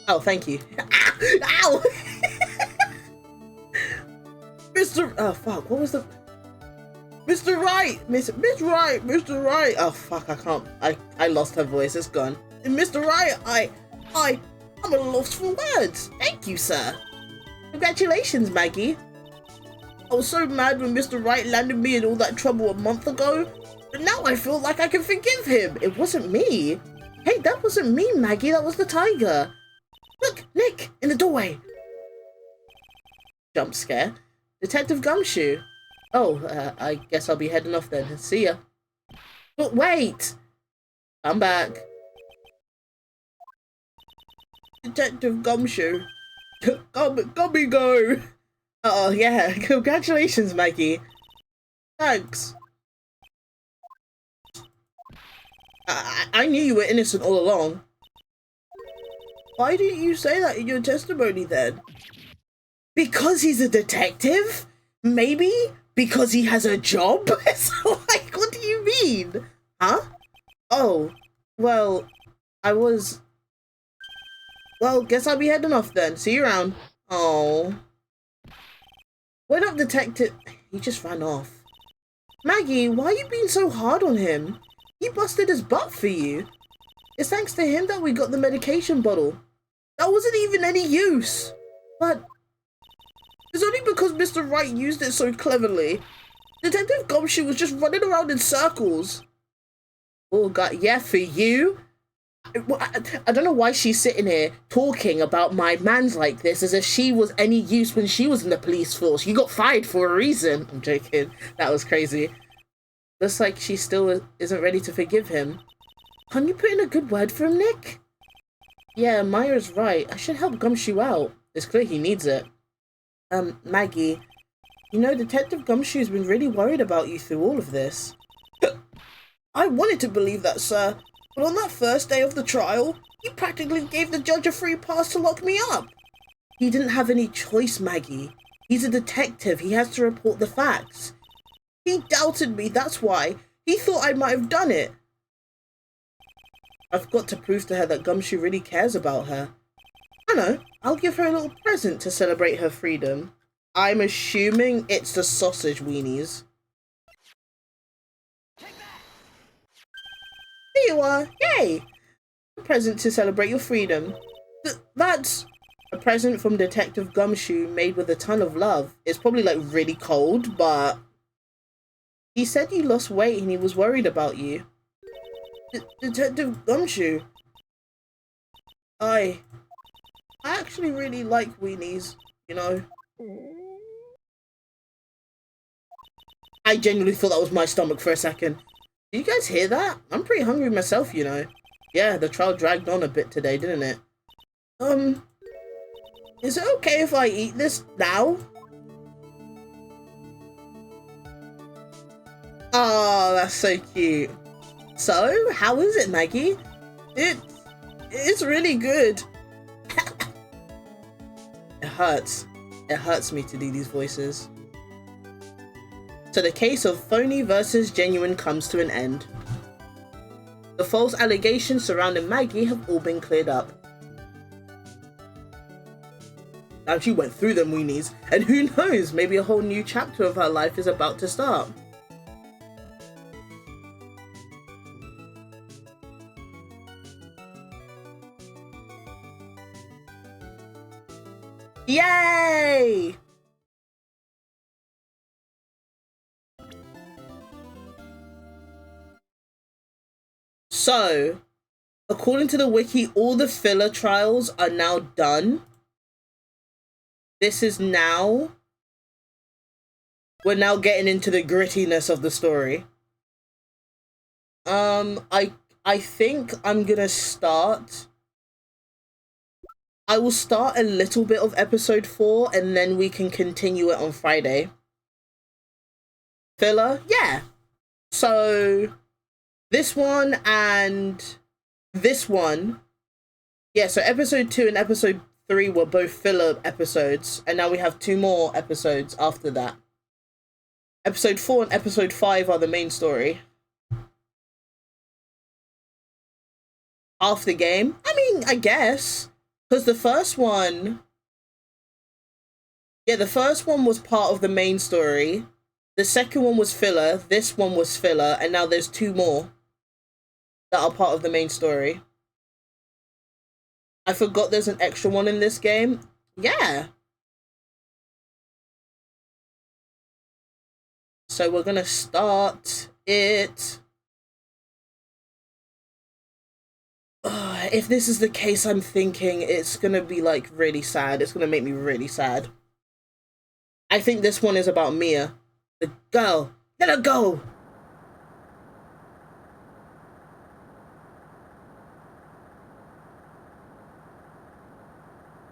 Oh, thank you. Ow! Mr. Oh, fuck. What was the... Mr. Wright! Miss Wright! Mr. Wright! Oh, fuck. I can't... I lost her voice. It's gone. Mr. Wright! I'm at a loss for words. Thank you, sir. Congratulations, Maggie. I was so mad when Mr. Wright landed me in all that trouble a month ago, but now I feel like I can forgive him. It wasn't me. Hey, that wasn't me, Maggie. That was the tiger. Look, Nick, in the doorway. Jump scare. Detective Gumshoe. Oh, I guess I'll be heading off then. See ya. But wait! I'm back. Detective Gumshoe. Gummy go! Oh, yeah. Congratulations, Maggie. Thanks. I knew you were innocent all along. Why didn't you say that in your testimony then? Because he's a detective? Maybe? Because he has a job? So, like, what do you mean? Huh? Oh, well, well, guess I'll be heading off then. See you around. Oh. Wait up, detective. He just ran off. Maggie, why are you being so hard on him? He busted his butt for you. It's thanks to him that we got the medication bottle. That wasn't even any use. But it's only because Mr. Wright used it so cleverly. Detective Gumshoe was just running around in circles. Oh, God, yeah, for you? I don't know why she's sitting here talking about my mans like this as if she was any use when she was in the police force. You got fired for a reason. I'm joking. That was crazy. Looks like she still isn't ready to forgive him. Can you put in a good word for him, Nick? Yeah, Maya's right. I should help Gumshoe out. It's clear he needs it. Maggie, you know, Detective Gumshoe's been really worried about you through all of this. I wanted to believe that, sir. But on that first day of the trial, he practically gave the judge a free pass to lock me up. He didn't have any choice, Maggie. He's a detective. He has to report the facts. He doubted me, that's why. He thought I might have done it. I've got to prove to her that Gumshoe really cares about her. I know. I'll give her a little present to celebrate her freedom. I'm assuming it's the sausage weenies. Here you are. Yay! A present to celebrate your freedom. That's a present from Detective Gumshoe made with a ton of love. It's probably like really cold, but he said you lost weight and he was worried about you. Detective Gumshoe. I actually really like weenies, you know. I genuinely thought that was my stomach for a second. Did you guys hear that? I'm pretty hungry myself, you know. Yeah, the trial dragged on a bit today, didn't it? Is it okay if I eat this now? Oh, that's so cute. So, how is it, Maggie? It's really good. It hurts. It hurts me to do these voices. So the case of phony versus genuine comes to an end. The false allegations surrounding Maggie have all been cleared up. Now she went through them weenies, and who knows, maybe a whole new chapter of her life is about to start. Yay! So, according to the wiki, all the filler trials are now done. This is now... We're now getting into the grittiness of the story. I think I'm gonna start... I will start a little bit of episode 4 and then we can continue it on Friday. Filler? Yeah. So... This one and this one. Yeah, so episode 2 and episode 3 were both filler episodes. And now we have 2 more episodes after that. Episode 4 and episode 5 are the main story. Half the game? I mean, I guess. Because the first one... Yeah, the first one was part of the main story. The second one was filler. This one was filler. And now there's 2 more that are part of the main story. I forgot there's an extra one in this game. Yeah. So we're gonna start it. If this is the case, I'm thinking it's gonna be like really sad. It's gonna make me really sad. I think this one is about Mia. The girl. Let her go!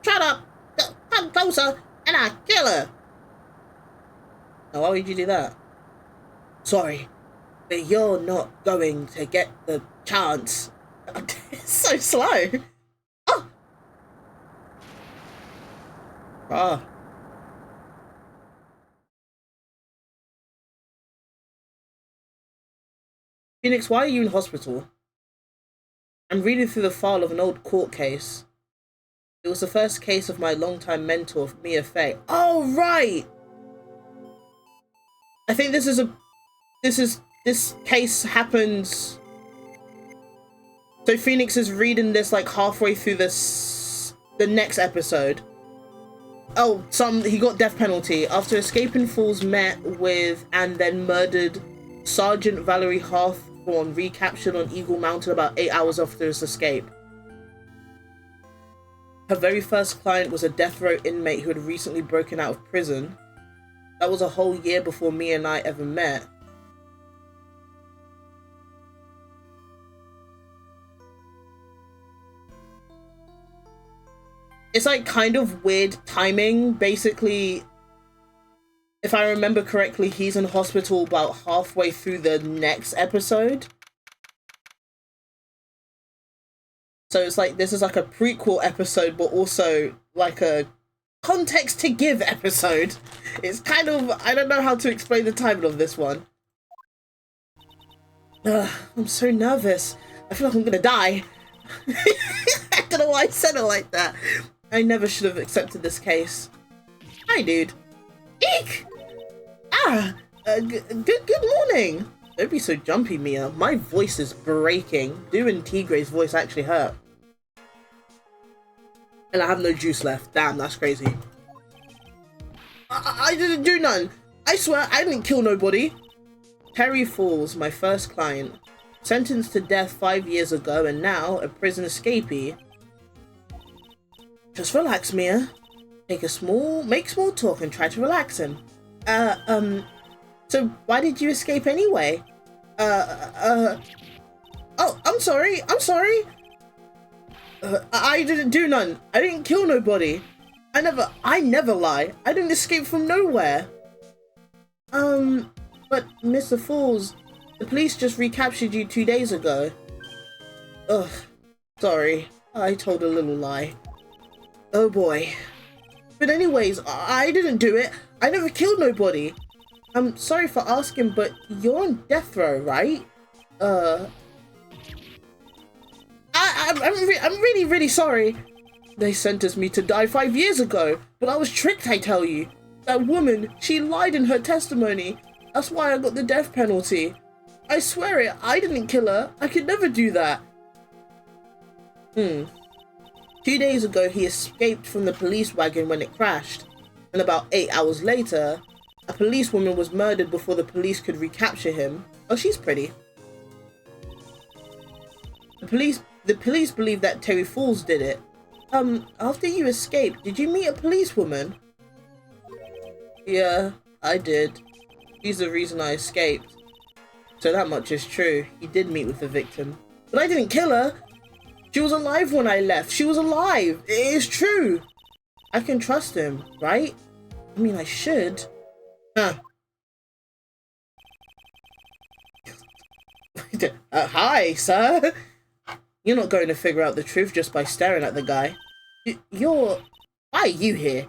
Shut up! Come closer and I'll kill her! Now, why would you do that? Sorry, but you're not going to get the chance. It's so slow. Oh! Ah. Phoenix, why are you in hospital? I'm reading through the file of an old court case. It was the first case of my longtime mentor, Mia Fey. Oh, right! I think this case happens. So Phoenix is reading this like halfway through the next episode. Oh, he got death penalty after escaping. Falls met with and then murdered Sergeant Valerie Hawthorne, recaptured on Eagle Mountain about 8 hours after his escape. Her very first client was a death row inmate who had recently broken out of prison. That was a whole year before Mia and I ever met. It's like kind of weird timing. Basically, if I remember correctly, he's in hospital about halfway through the next episode. So it's like, this is like a prequel episode, but also like a context to give episode. It's kind of, I don't know how to explain the timing of this one. I'm so nervous. I feel like I'm gonna die. I don't know why I said it like that. I never should have accepted this case. Hi, dude. Eek! Good morning. Don't be so jumpy, Mia. My voice is breaking. Doing Tigre's voice actually hurt. And I have no juice left. Damn, that's crazy. I didn't do none. I swear, I didn't kill nobody. Terry Falls, my first client. Sentenced to death 5 years ago and now a prison escapee. Just relax, Mia. Make small talk and try to relax him. So why did you escape anyway? Oh, I'm sorry. I didn't do none. I didn't kill nobody. I never lie. I didn't escape from nowhere. But Mr. Falls, the police just recaptured you 2 days ago. Ugh, sorry. I told a little lie. Oh boy. But anyways, I didn't do it. I never killed nobody. I'm sorry for asking, but you're on death row, right? I'm really sorry. They sentenced me to die 5 years ago, but I was tricked, I tell you. That woman, she lied in her testimony. That's why I got the death penalty. I swear it, I didn't kill her. I could never do that. 2 days ago, he escaped from the police wagon when it crashed. And about 8 hours later, a policewoman was murdered before the police could recapture him. Oh, she's pretty. The police believe that Terry Falls did it. After you escaped, did you meet a policewoman? Yeah, I did. She's the reason I escaped. So that much is true. He did meet with the victim. But I didn't kill her. She was alive when I left. She was alive. It is true. I can trust him, right? I mean, I should. Hi, sir. You're not going to figure out the truth just by staring at the guy. Why are you here?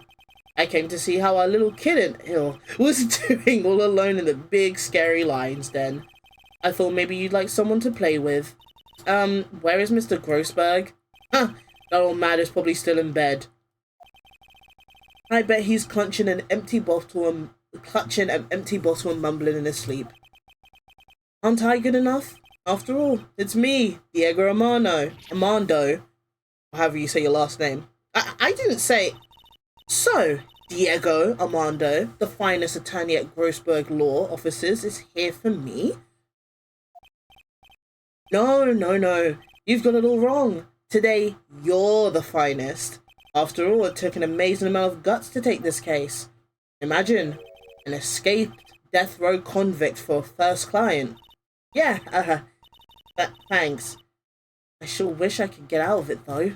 I came to see how our little kid was doing all alone in the big scary lion's den. I thought maybe you'd like someone to play with. Where is Mr. Grossberg? That old man is probably still in bed. I bet he's clutching an empty bottle and mumbling in his sleep. Aren't I good enough? After all, it's me, Diego Armando, or however you say your last name. I didn't say. So, Diego Armando, the finest attorney at Grossberg Law Offices, is here for me? No, no, no. You've got it all wrong. Today, you're the finest. After all, it took an amazing amount of guts to take this case. Imagine, an escaped death row convict for a first client. Yeah, thanks. I sure wish I could get out of it, though.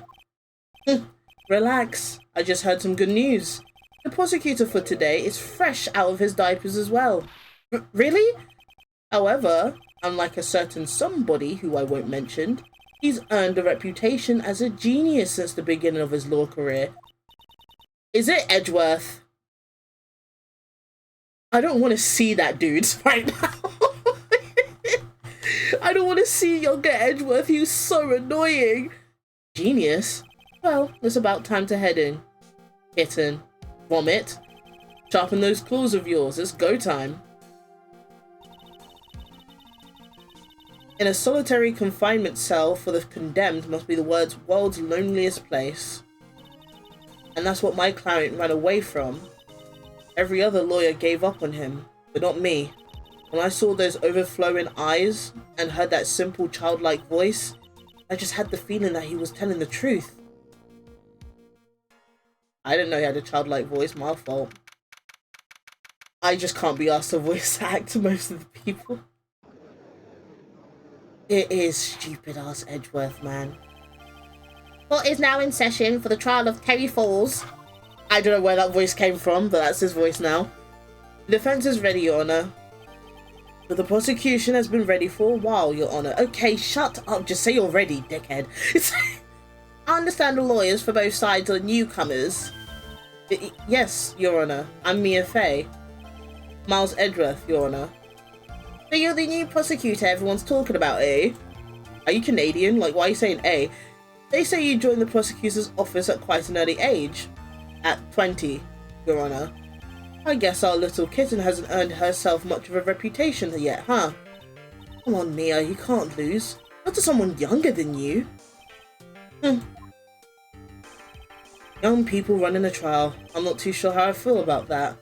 Relax, I just heard some good news. The prosecutor for today is fresh out of his diapers as well. Really? However, unlike a certain somebody who I won't mention, he's earned a reputation as a genius since the beginning of his law career. Is it Edgeworth? I don't want to see that dude right now. I don't want to see younger Edgeworth. He's so annoying. Genius? Well, it's about time to head in. Kitten. Vomit. Sharpen those claws of yours. It's go time. In a solitary confinement cell for the condemned must be the world's loneliest place. And that's what my client ran away from. Every other lawyer gave up on him, but not me. When I saw those overflowing eyes and heard that simple childlike voice, I just had the feeling that he was telling the truth. I didn't know he had a childlike voice, my fault. I just can't be asked to voice act most of the people. It is stupid ass Edgeworth, man. Court is now in session for the trial of Terry Falls. I don't know where that voice came from, but that's his voice now. The defense is ready, Your Honor. But the prosecution has been ready for a while, Your Honor. Okay, shut up. Just say you're ready, dickhead. I understand the lawyers for both sides are newcomers. Yes, Your Honor. I'm Mia Fey. Miles Edgeworth, Your Honor. So you're the new prosecutor everyone's talking about, eh? Are you Canadian? Like, why are you saying eh? They say you joined the prosecutor's office at quite an early age. At 20, Your Honor. I guess our little kitten hasn't earned herself much of a reputation yet, huh? Come on, Mia, you can't lose. Not to someone younger than you. Young people running a trial. I'm not too sure how I feel about that.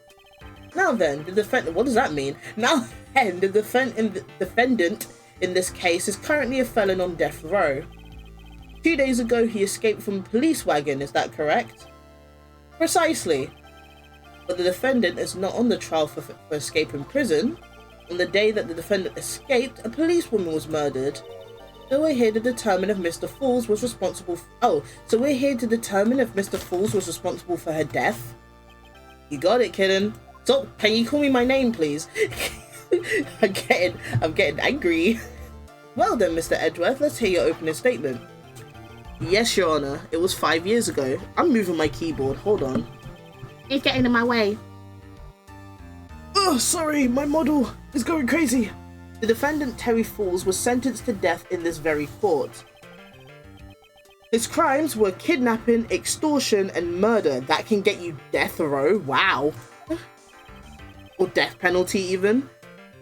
Now then, the defendant... What does that mean? Now then, the defendant in this case is currently a felon on death row. 2 days ago, he escaped from a police wagon, is that correct? Precisely. But the defendant is not on the trial for escaping prison. On the day that the defendant escaped, a policewoman was murdered. So we're here to determine if Mr. Falls was responsible so we're here to determine if Mr. Falls was responsible for her death? You got it, kitten. So, can you call me my name, please? I'm getting angry. Well then, Mr. Edgeworth, let's hear your opening statement. Yes, Your Honor. It was 5 years ago. I'm moving my keyboard. Hold on. He's getting in my way. Oh, sorry. My model is going crazy. The defendant, Terry Falls, was sentenced to death in this very court. His crimes were kidnapping, extortion, and murder. That can get you death row. Wow. Or death penalty, even.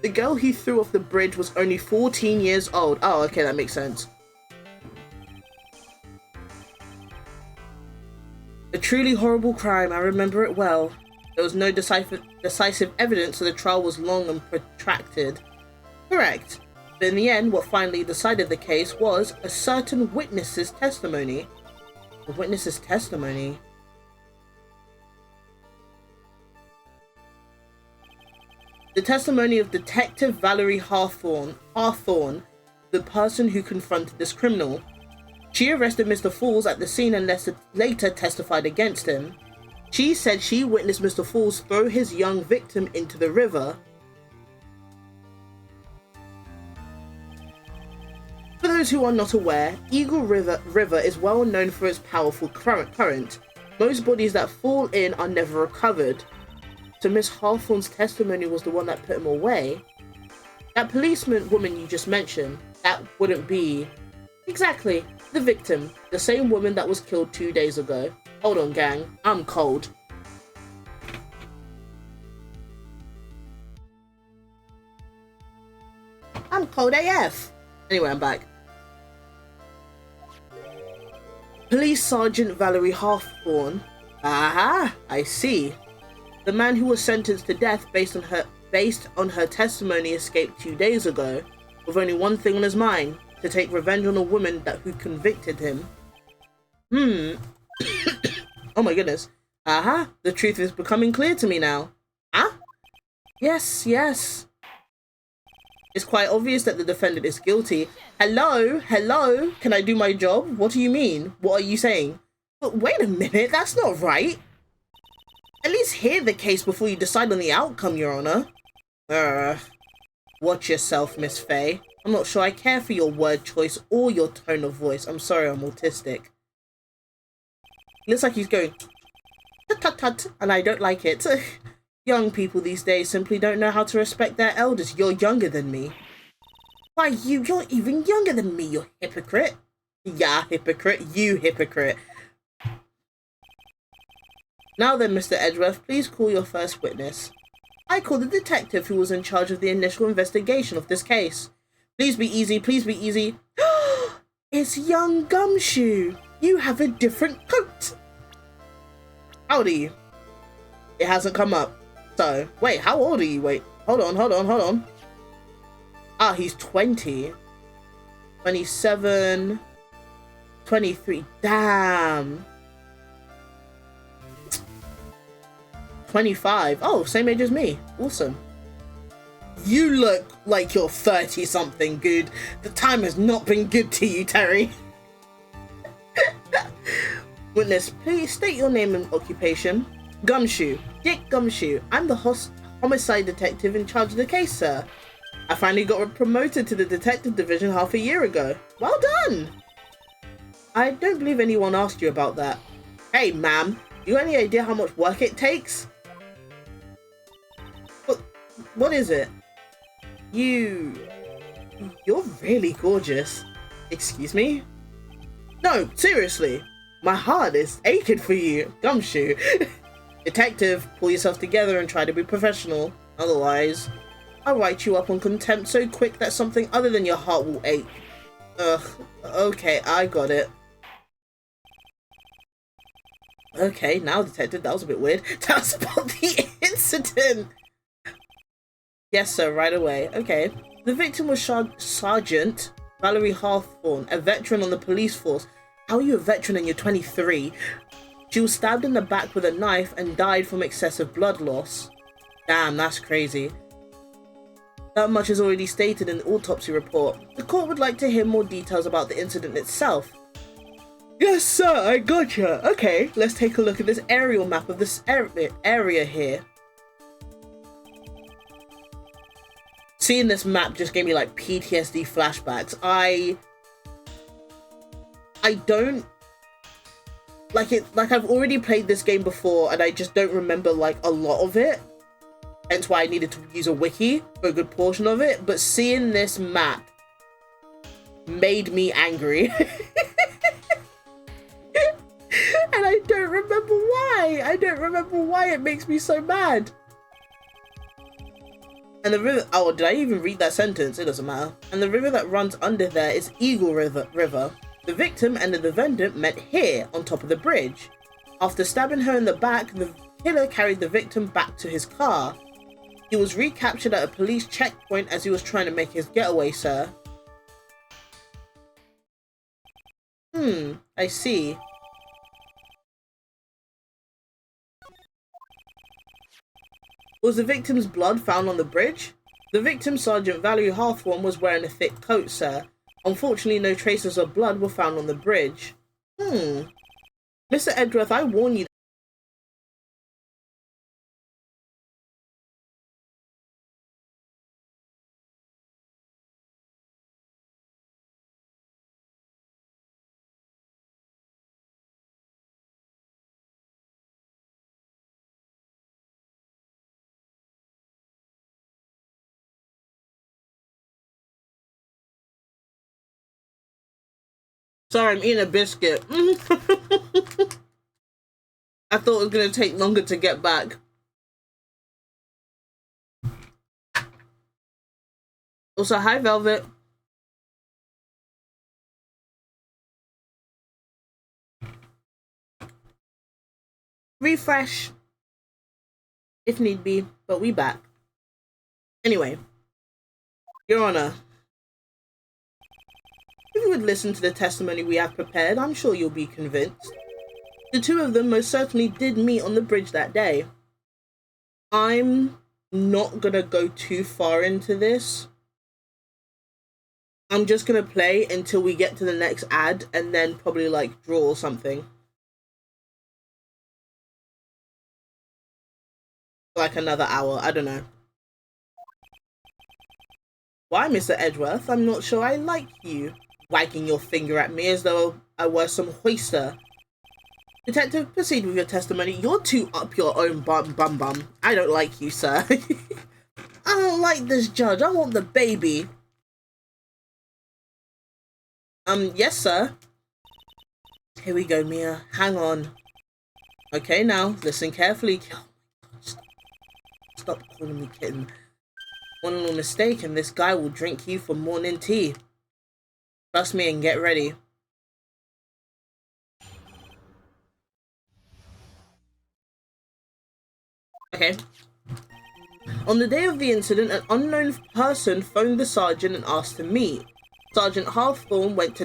The girl he threw off the bridge was only 14 years old. Oh, okay, that makes sense. A truly horrible crime, I remember it well. There was no decisive evidence, so the trial was long and protracted. Correct. But in the end, what finally decided the case was a certain witness's testimony. A witness's testimony? The testimony of Detective Valerie Hawthorne, the person who confronted this criminal. She arrested Mr. Falls at the scene and later testified against him. She said she witnessed Mr. Falls throw his young victim into the river. For those who are not aware, Eagle River is well known for its powerful current. Most bodies that fall in are never recovered. So Miss Hawthorne's testimony was the one that put him away. That policeman woman you just mentioned, that wouldn't be... Exactly. The victim, the same woman that was killed 2 days ago. Hold on, gang. I'm cold. I'm cold AF. Anyway, I'm back. Police Sergeant Valerie Hawthorne. Aha, I see. The man who was sentenced to death based on her testimony escaped 2 days ago, with only one thing on his mind: to take revenge on a woman who convicted him. Oh my goodness. Aha, the truth is becoming clear to me now. Ah? Yes. It's quite obvious that the defendant is guilty. Hello? Can I do my job? What do you mean? What are you saying? But wait a minute, that's not right. At least hear the case before you decide on the outcome, Your Honor. Watch yourself, Miss Faye. I'm not sure I care for your word choice or your tone of voice. I'm sorry, I'm autistic. Looks like he's going tut, and I don't like it. Young people these days simply don't know how to respect their elders. You're younger than me. Why, you're even younger than me, you hypocrite. Yeah, hypocrite. You hypocrite. Now then, Mr. Edgeworth, please call your first witness. I call the detective who was in charge of the initial investigation of this case. Please be easy, please be easy. It's young Gumshoe. You have a different coat. How old are you? It hasn't come up. So, wait, how old are you? Wait, hold on. Ah, he's 20. 27. 23. Damn. 25. Oh, same age as me. Awesome. You look like you're 30-something good. The time has not been good to you, Terry. Witness, please state your name and occupation. Gumshoe. Dick Gumshoe. I'm the homicide detective in charge of the case, sir. I finally got promoted to the detective division half a year ago. Well done! I don't believe anyone asked you about that. Hey, ma'am, you have any idea how much work it takes? What is it? You're really gorgeous. Excuse me? No, seriously. My heart is aching for you, Gumshoe. Detective, pull yourself together and try to be professional. Otherwise, I'll write you up on contempt so quick that something other than your heart will ache. Ugh, okay, I got it. Okay, now detective, that was a bit weird. Tell us about the incident. Yes, sir, right away. Okay. The victim was Sergeant Valerie Hawthorne, a veteran on the police force. How are you a veteran and you're 23? She was stabbed in the back with a knife and died from excessive blood loss. Damn, that's crazy. That much is already stated in the autopsy report. The court would like to hear more details about the incident itself. Yes, sir, I gotcha. Okay, let's take a look at this aerial map of this area here. Seeing this map just gave me like PTSD flashbacks. I don't like it. Like, I've already played this game before and I just don't remember like a lot of it. Hence why I needed to use a wiki for a good portion of it. But seeing this map made me angry. And I don't remember why. I don't remember why it makes me so mad. And the river, oh, did I even read that sentence? It doesn't matter. And the river that runs under there is Eagle River. The victim and the defendant met here on top of the bridge. After stabbing her in the back, the killer carried the victim back to his car. He was recaptured at a police checkpoint as he was trying to make his getaway, sir. I see. Was the victim's blood found on the bridge? The victim, Sergeant Valerie Hawthorne, was wearing a thick coat, sir. Unfortunately, no traces of blood were found on the bridge. Mr. Edgeworth, I warn you. Sorry, I'm eating a biscuit. I thought it was going to take longer to get back. Also, hi, Velvet. Refresh. if need be, but we back. Anyway, Your Honor, if you would listen to the testimony we have prepared, I'm sure you'll be convinced. The two of them most certainly did meet on the bridge that day. I'm not gonna go too far into this. I'm just gonna play until we get to the next ad and then probably like draw or something. Like another hour, I don't know. Why, Mr. Edgeworth? I'm not sure I like you. Wagging your finger at me as though I were some hoister. Detective, proceed with your testimony. You're too up your own bum. I don't like you, sir. I don't like this judge. I want the baby. Yes, sir. Here we go, Mia. Hang on. Okay, now, listen carefully. Oh my God, stop calling me kitten. One little mistake and this guy will drink you for morning tea. Trust me and get ready. Okay. On the day of the incident, an unknown person phoned the sergeant and asked to meet. Sergeant Halfthorne went to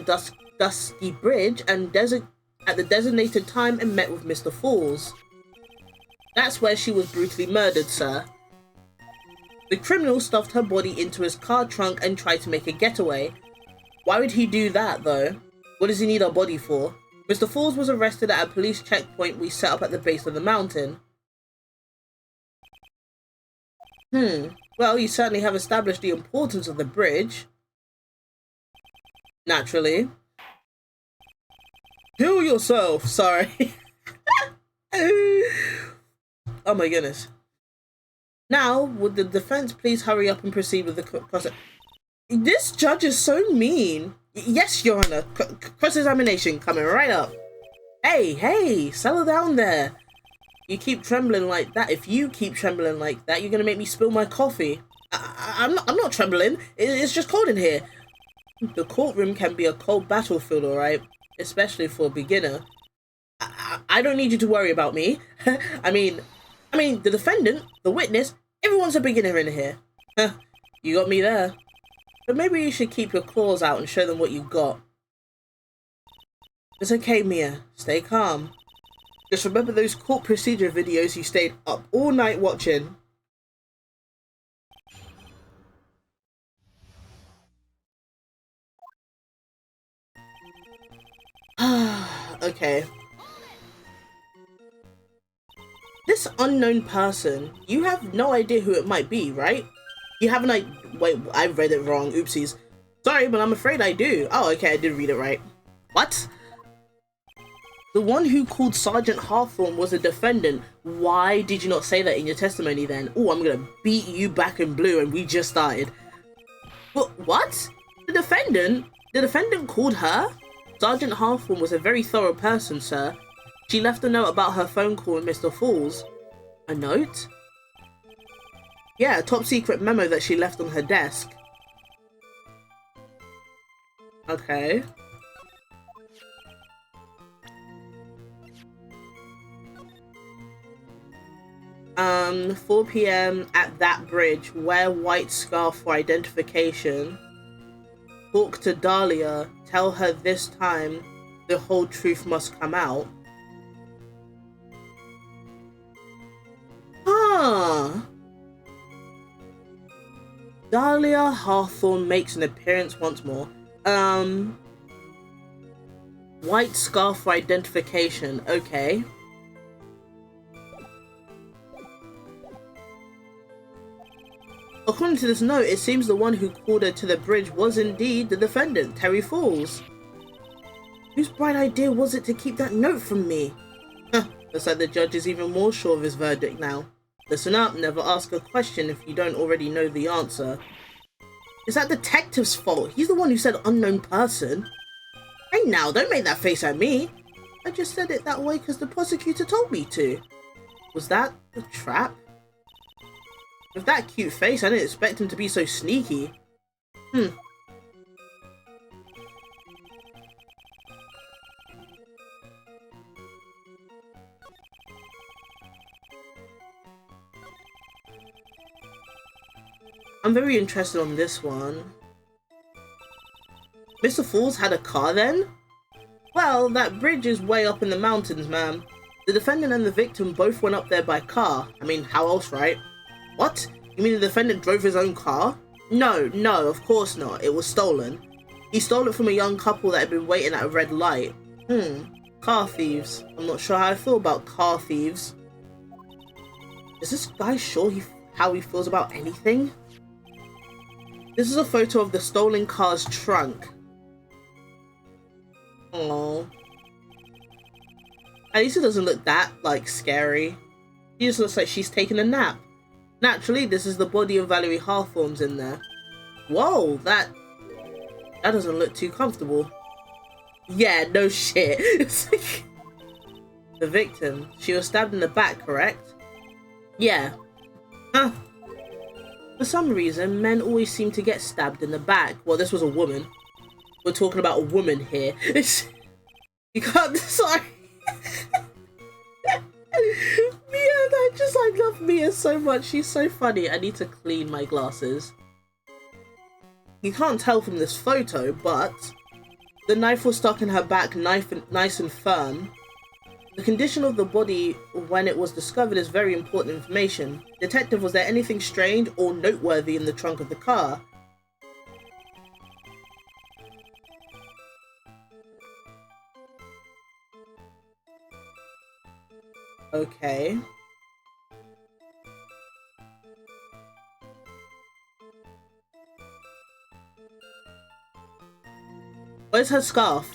Dusky Bridge and at the designated time and met with Mr. Falls. That's where she was brutally murdered, sir. The criminal stuffed her body into his car trunk and tried to make a getaway. Why would he do that, though? What does he need her body for? Mr. Falls was arrested at a police checkpoint we set up at the base of the mountain. Well, you certainly have established the importance of the bridge. Naturally. Kill yourself! Sorry. Oh my goodness. Now, would the defense please hurry up and proceed with the cross- This judge is so mean. Yes, Your Honor. Cross-examination coming right up. Hey, settle down there. You keep trembling like that. If you keep trembling like that, you're gonna make me spill my coffee. I'm not trembling. It's just cold in here. The courtroom can be a cold battlefield, alright? Especially for a beginner. I don't need you to worry about me. I mean, the defendant, the witness, everyone's a beginner in here. You got me there. But maybe you should keep your claws out and show them what you got. It's okay, Mia. Stay calm. Just remember those court procedure videos you stayed up all night watching. Okay. This unknown person, you have no idea who it might be, right? You have an idea. Wait, I read it wrong. Oopsies. Sorry, but I'm afraid I do. Oh, okay, I did read it right. What? The one who called Sergeant Hawthorne was a defendant. Why did you not say that in your testimony then? Oh, I'm gonna beat you back in blue and we just started. What? The defendant? The defendant called her? Sergeant Hawthorne was a very thorough person, sir. She left a note about her phone call with Mr. Falls. A note? Yeah, a top secret memo that she left on her desk. Okay. 4 p.m. at that bridge. Wear white scarf for identification. Talk to Dahlia. Tell her this time the whole truth must come out. Dahlia Hawthorne makes an appearance once more. White scarf for identification. Okay. According to this note, it seems the one who called her to the bridge was indeed the defendant, Terry Falls. Whose bright idea was it to keep that note from me? Looks like the judge is even more sure of his verdict now. Listen up, never ask a question if you don't already know the answer. Is that detective's fault? He's the one who said unknown person. Hey now, don't make that face at me. I just said it that way because the prosecutor told me to. Was that a trap? With that cute face, I didn't expect him to be so sneaky. I'm very interested on this one. Mr. Falls had a car then? Well, that bridge is way up in the mountains, ma'am. The defendant and the victim both went up there by car. I mean, how else, right? What? You mean the defendant drove his own car? No, of course not. It was stolen. He stole it from a young couple that had been waiting at a red light. Car thieves. I'm not sure how I feel about car thieves. Is this guy sure how he feels about anything? This is a photo of the stolen car's trunk. Oh. At least it doesn't look that, like, scary. She just looks like she's taking a nap. Naturally, this is the body of Valerie Hawthorne's in there. Whoa, that doesn't look too comfortable. Yeah, no shit. The victim. She was stabbed in the back, correct? Yeah. Huh. For some reason, men always seem to get stabbed in the back. Well, this was a woman. We're talking about a woman here. You can't... Sorry. I love Mia so much. She's so funny. I need to clean my glasses. You can't tell from this photo, but the knife was stuck in her back, nice and firm. The condition of the body when it was discovered is very important information. Detective, was there anything strange or noteworthy in the trunk of the car? Okay. Where's her scarf?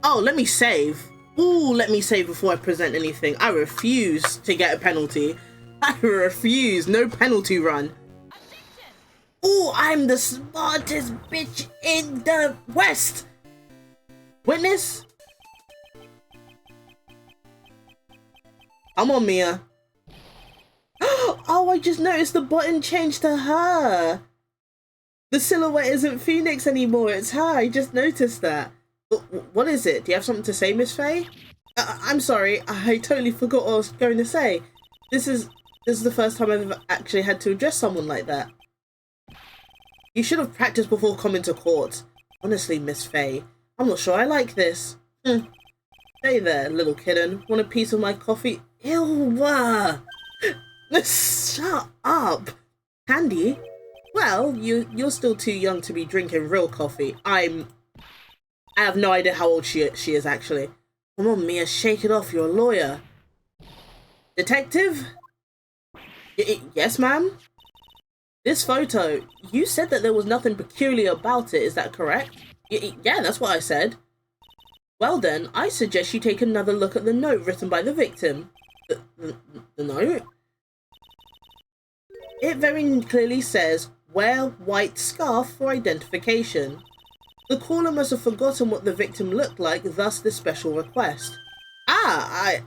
Oh, let me save. Ooh, let me save before I present anything. I refuse to get a penalty. I refuse. No penalty run. Ooh, I'm the smartest bitch in the West. Witness? Come on, Mia. Oh, I just noticed the button changed to her. The silhouette isn't Phoenix anymore, it's her. I just noticed that. What is it? Do you have something to say, Miss Faye? I'm sorry, I totally forgot what I was going to say. This is the first time I've ever actually had to address someone like that. You should have practiced before coming to court. Honestly, Miss Faye, I'm not sure I like this. Hey there, little kitten. Want a piece of my coffee? Ew! Shut up! Candy? Well, you're still too young to be drinking real coffee. I have no idea how old she is, actually. Come on, Mia, shake it off. You're a lawyer. Detective? Yes, ma'am? This photo, you said that there was nothing peculiar about it. Is that correct? Yeah, that's what I said. Well then, I suggest you take another look at the note written by the victim. The note? It very clearly says, wear white scarf for identification. The caller must have forgotten what the victim looked like, thus this special request. I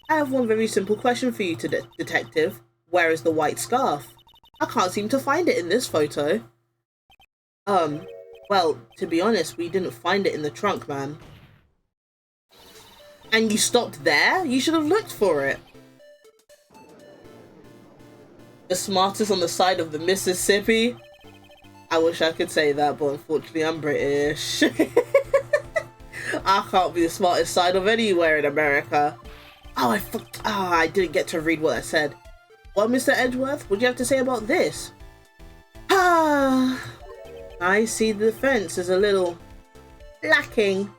have one very simple question for you, detective. Where is the white scarf? I can't seem to find it in this photo. Well, to be honest, we didn't find it in the trunk, ma'am. And you stopped there? You should have looked for it. The smartest on the side of the Mississippi? I wish I could say that, but unfortunately I'm British. I can't be the smartest side of anywhere in America. Oh, I didn't get to read what I said. Well, Mr. Edgeworth, what do you have to say about this? I see the defense is a little lacking.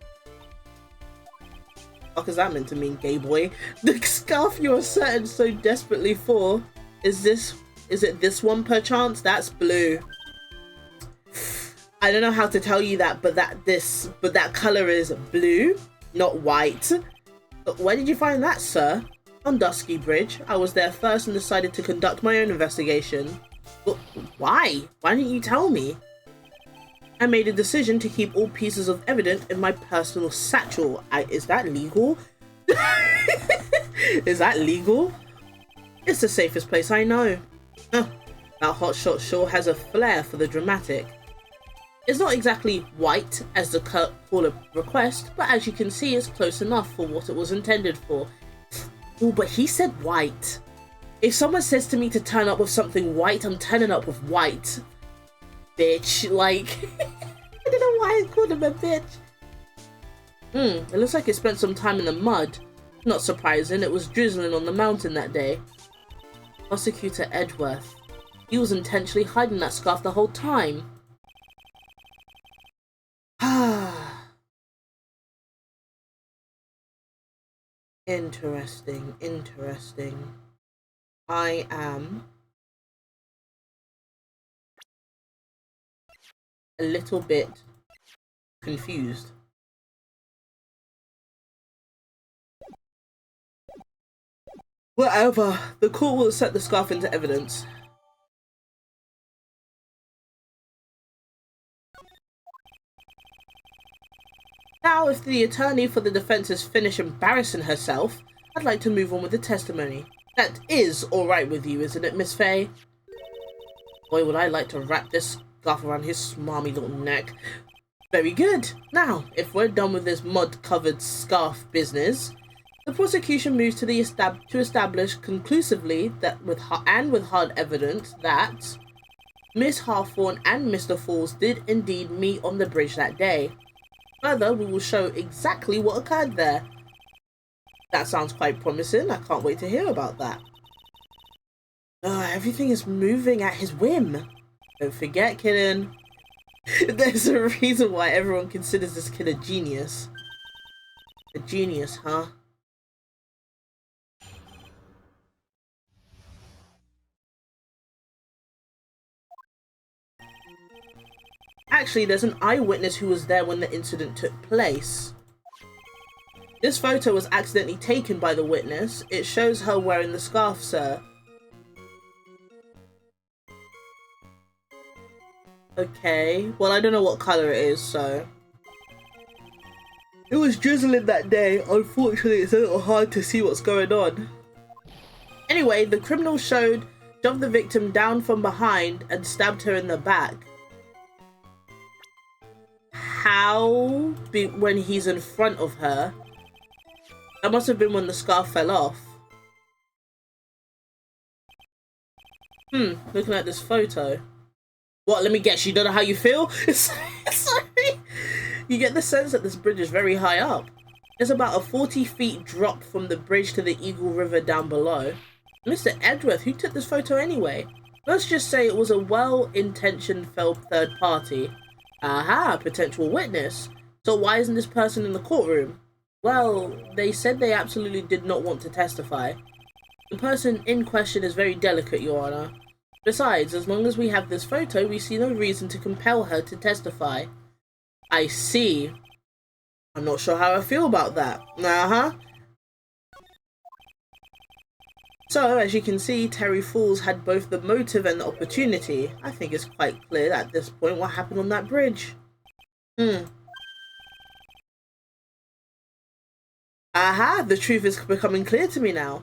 What is that meant to mean, gay boy? The scarf you are searching so desperately for, is it this one perchance? That's blue. I don't know how to tell you that, but that color is blue, not white. But where did you find that, sir? On Dusky Bridge. I was there first and decided to conduct my own investigation. But why? Why didn't you tell me? I made a decision to keep all pieces of evidence in my personal satchel. Is that legal? Is that legal? It's the safest place I know. That hotshot sure has a flair for the dramatic. It's not exactly white as the caller request, but as you can see, it's close enough for what it was intended for. Oh, but he said white. If someone says to me to turn up with something white, I'm turning up with white. Bitch, like... I don't know why I called him a bitch. It looks like it spent some time in the mud. Not surprising, it was drizzling on the mountain that day. Prosecutor Edgeworth. He was intentionally hiding that scarf the whole time. Interesting, interesting. I am a little bit confused. Whatever, the court will set the scarf into evidence. Now, if the attorney for the defense has finished embarrassing herself, I'd like to move on with the testimony. That is alright with you, isn't it, Miss Faye? Boy, would I like to wrap this scarf around his smarmy little neck. Very good. Now, if we're done with this mud-covered scarf business, the prosecution moves to establish conclusively that with hard evidence that Miss Hawthorne and Mr. Falls did indeed meet on the bridge that day. Further, we will show exactly what occurred there. That sounds quite promising. I can't wait to hear about that. Everything is moving at his whim. Don't forget, kitten. There's a reason why everyone considers this kid a genius. A genius, huh? Actually, there's an eyewitness who was there when the incident took place. This photo was accidentally taken by the witness. It shows her wearing the scarf, sir. Okay, well, I don't know what colour it is, so... It was drizzling that day. Unfortunately, it's a little hard to see what's going on. Anyway, the criminal shoved the victim down from behind and stabbed her in the back. How? When he's in front of her? That must have been when the scarf fell off. Looking at this photo. What, let me guess, you don't know how you feel? Sorry. You get the sense that this bridge is very high up. There's about a 40 feet drop from the bridge to the Eagle River down below. Mr. Edgeworth, who took this photo anyway? Let's just say it was a well-intentioned third party. Aha, potential witness. So why isn't this person in the courtroom? Well, they said they absolutely did not want to testify. The person in question is very delicate, Your Honor. Besides, as long as we have this photo, we see no reason to compel her to testify. I see. I'm not sure how I feel about that. So, as you can see, Terry Falls had both the motive and the opportunity. I think it's quite clear at this point what happened on that bridge. Aha, the truth is becoming clear to me now.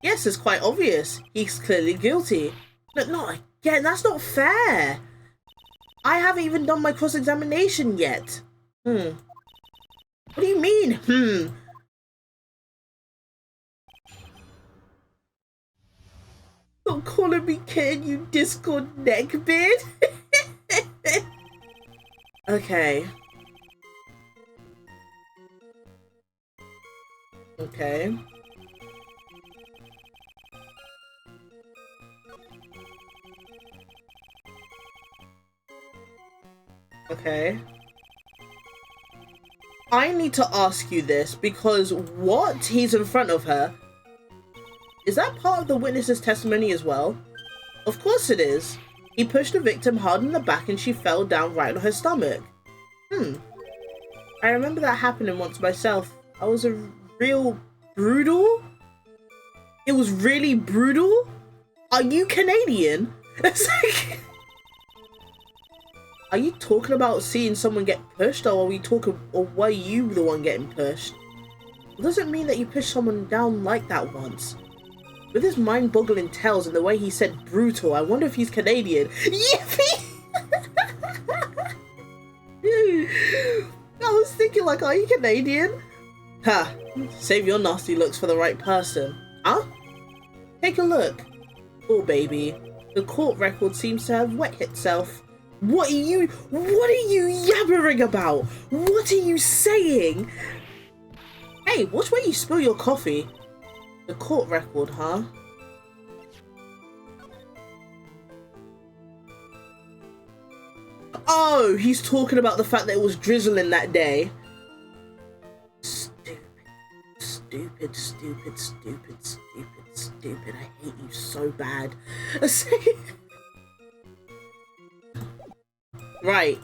Yes, it's quite obvious. He's clearly guilty. But not again, that's not fair. I haven't even done my cross-examination yet. What do you mean, Stop calling me kid, you Discord neckbeard. Okay. Okay. Okay. I need to ask you this because what? He's in front of her. Is that part of the witness's testimony as well? Of course it is. He pushed the victim hard in the back and she fell down right on her stomach. I remember that happening once myself. I was a real brutal? It was really brutal? Are you Canadian? It's like... Are you talking about seeing someone get pushed, or were you the one getting pushed? It doesn't mean that you pushed someone down like that once. With his mind-boggling tales and the way he said brutal, I wonder if he's Canadian. Yippee! I was thinking like, are you Canadian? Ha! Save your nasty looks for the right person. Huh? Take a look. Oh, baby. The court record seems to have wet itself. What are you yabbering about? What are you saying? Hey, watch where you spill your coffee. The court record, huh? Oh, he's talking about the fact that it was drizzling that day. Stupid, stupid, stupid, stupid, stupid, stupid. I hate you so bad. Right.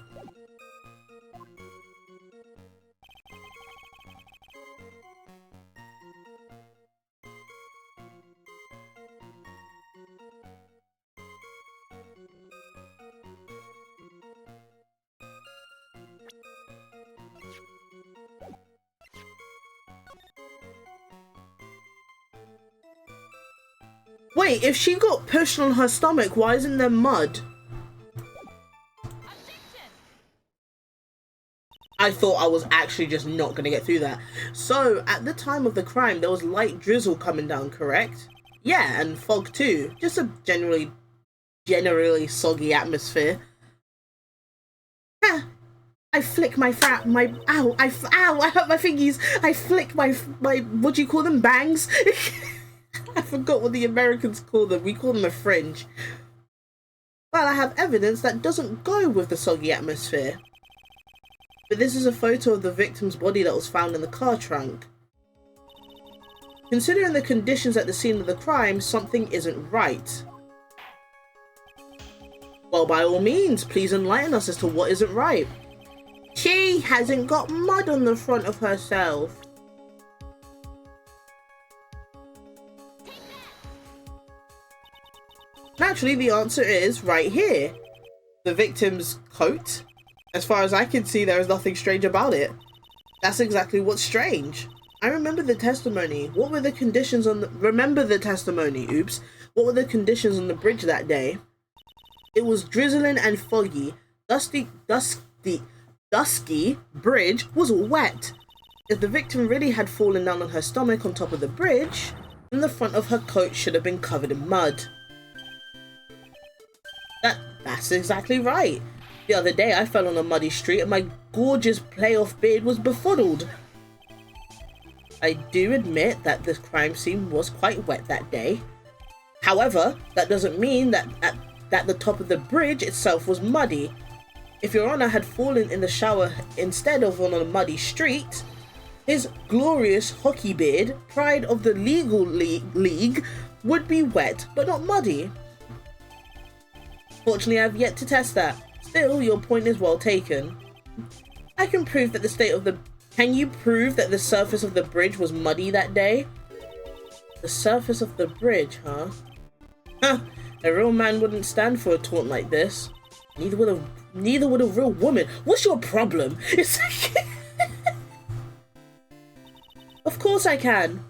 Wait, if she got pushed on her stomach, why isn't there mud? I thought I was actually just not going to get through that. So, at the time of the crime, there was light drizzle coming down, correct? Yeah, and fog too. Just a generally soggy atmosphere. Ah, I flick my ow, I hurt my fingies. I flick my, what do you call them, bangs? I forgot what the Americans call them. We call them a fringe. Well, I have evidence that doesn't go with the soggy atmosphere. But this is a photo of the victim's body that was found in the car trunk. Considering the conditions at the scene of the crime, something isn't right. Well, by all means, please enlighten us as to what isn't right. She hasn't got mud on the front of herself. Naturally, the answer is right here. The victim's coat. As far as I can see, there is nothing strange about it. That's exactly what's strange. I remember the testimony. What were the conditions on the... Remember the testimony, oops. What were the conditions on the bridge that day? It was drizzling and foggy. Dusky bridge was wet. If the victim really had fallen down on her stomach on top of the bridge, then the front of her coat should have been covered in mud. That's exactly right. The other day I fell on a muddy street and my gorgeous playoff beard was befuddled. I do admit that the crime scene was quite wet that day. However, that doesn't mean that the top of the bridge itself was muddy. If Your Honor had fallen in the shower instead of on a muddy street, his glorious hockey beard, pride of the legal league, would be wet but not muddy. Fortunately, I have yet to test that. Still, your point is well taken. I can prove that the state of the... Can you prove that the surface of the bridge was muddy that day? The surface of the bridge, huh? Huh, a real man wouldn't stand for a taunt like this. Neither would a real woman. What's your problem? It's like... Of course I can.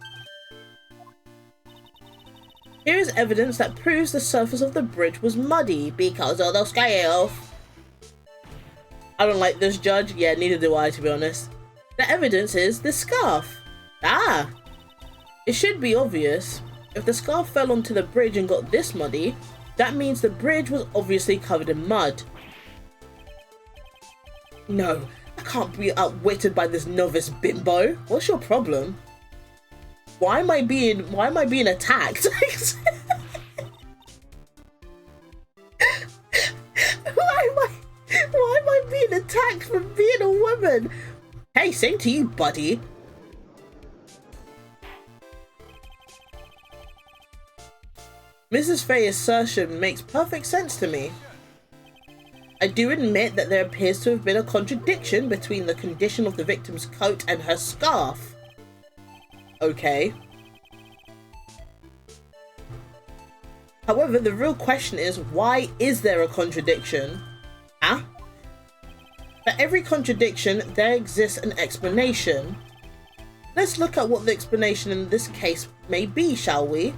Here is evidence that proves the surface of the bridge was muddy because of the scale. I don't like this, Judge. Yeah, neither do I, to be honest. The evidence is the scarf. Ah! It should be obvious. If the scarf fell onto the bridge and got this muddy, that means the bridge was obviously covered in mud. No, I can't be outwitted by this novice bimbo. What's your problem? Why am I being attacked? Why am I being attacked for being a woman? Hey, same to you, buddy. Mrs. Faye's assertion makes perfect sense to me. I do admit that there appears to have been a contradiction between the condition of the victim's coat and her scarf. Okay. However, the real question is, why is there a contradiction? Huh? For every contradiction, there exists an explanation. Let's look at what the explanation in this case may be, shall we?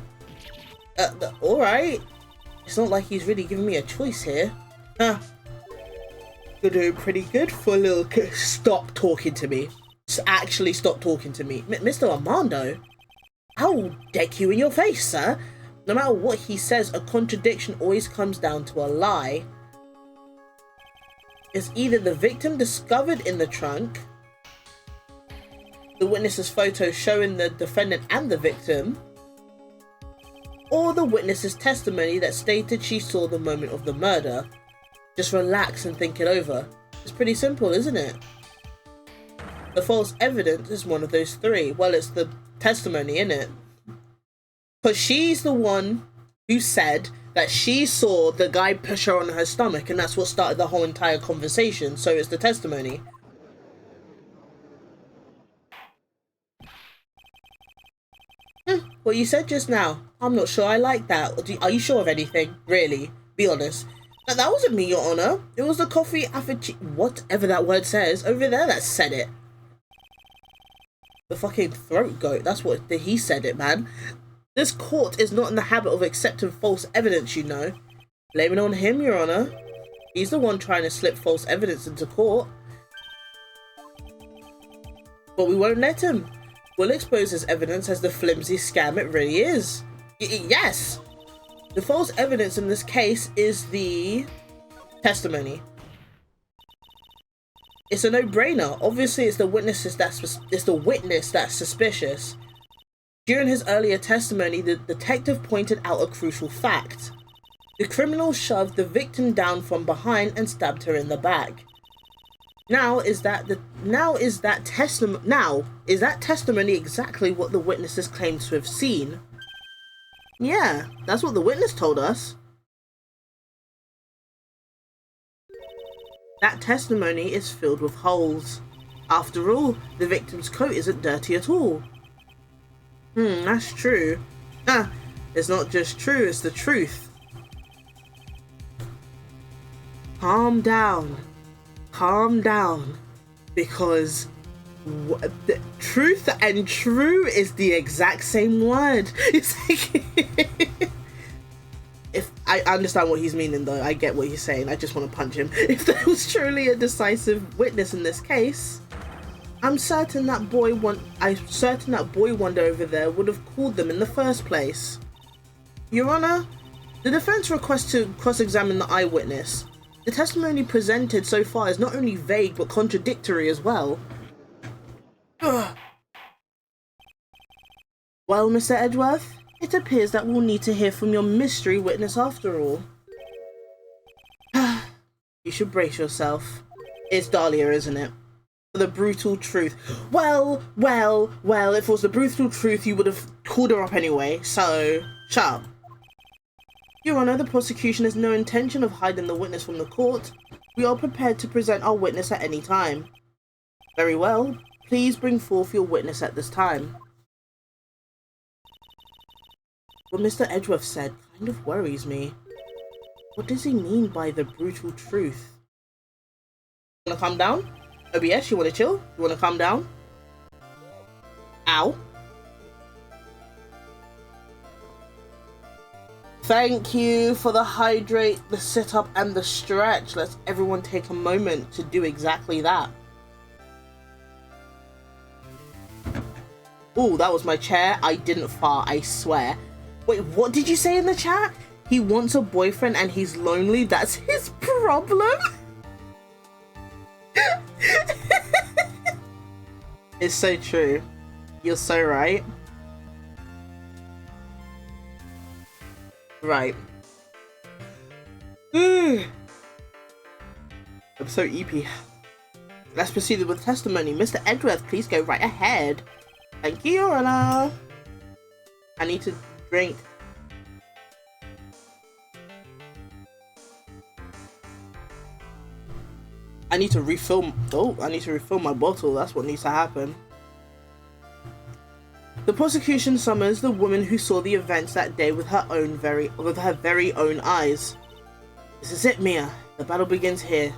Alright. It's not like he's really giving me a choice here. Huh. You're doing pretty good for a little... Stop talking to me. Actually stop talking to me. Mr. Armando? I'll deck you in your face, sir. No matter what he says, a contradiction always comes down to a lie. It's either the victim discovered in the trunk, the witness's photo showing the defendant and the victim, or the witness's testimony that stated she saw the moment of the murder. Just relax and think it over. It's pretty simple, isn't it? The false evidence is one of those three. Well, it's the testimony, innit? Because she's the one who said that she saw the guy push her on her stomach, and that's what started the whole entire conversation. So it's the testimony. What you said just now, I'm not sure I like that. Are you sure of anything? Really? Be honest. Now, that wasn't me, Your Honor. It was the coffee whatever that word says over there that said it. The fucking throat goat. That's what he said it, man. This court is not in the habit of accepting false evidence, you know. Blame it on him, Your Honor. He's the one trying to slip false evidence into court. But we won't let him. We'll expose his evidence as the flimsy scam it really is. Yes! The false evidence in this case is the testimony. It's a no-brainer. Obviously, it's the witness that's suspicious. During his earlier testimony, the detective pointed out a crucial fact. The criminal shoved the victim down from behind and stabbed her in the back. Now, is that testimony exactly what the witnesses claim to have seen? Yeah, that's what the witness told us. That testimony is filled with holes. After all, the victim's coat isn't dirty at all. That's true. It's not just true, it's the truth. Calm down. Calm down. Because the truth and true is the exact same word. It's like if I understand what he's meaning though, I get what he's saying. I just want to punch him. If there was truly a decisive witness in this case, I'm certain that boy wonder over there would have called them in the first place. Your Honor, the defense requests to cross-examine the eyewitness. The testimony presented so far is not only vague but contradictory as well. Ugh. Well, Mr. Edgeworth, it appears that we'll need to hear from your mystery witness after all. You should brace yourself. It's Dahlia, isn't it? The brutal truth. Well, if it was the brutal truth, you would have called her up anyway, so shut up. Your Honor, the prosecution has no intention of hiding the witness from the court. We are prepared to present our witness at any time. Very well. Please bring forth your witness at this time. What Mr. Edgeworth said kind of worries me. What does he mean by the brutal truth? Wanna calm down? OBS, you wanna chill? You wanna calm down? Ow. Thank you for the hydrate, the sit-up, and the stretch. Let's everyone take a moment to do exactly that. Oh, that was my chair. I didn't fart, I swear. Wait, what did you say in the chat? He wants a boyfriend and he's lonely? That's his problem? It's so true. You're so right. Right. I'm so EP. Let's proceed with testimony. Mr. Edgeworth, please go right ahead. Thank you, Your Honor. I need to drink. I need to refill. Oh, I need to refill my bottle. That's what needs to happen. The prosecution summons the woman who saw the events that day with her very own eyes. This is it, Mia. The battle begins here.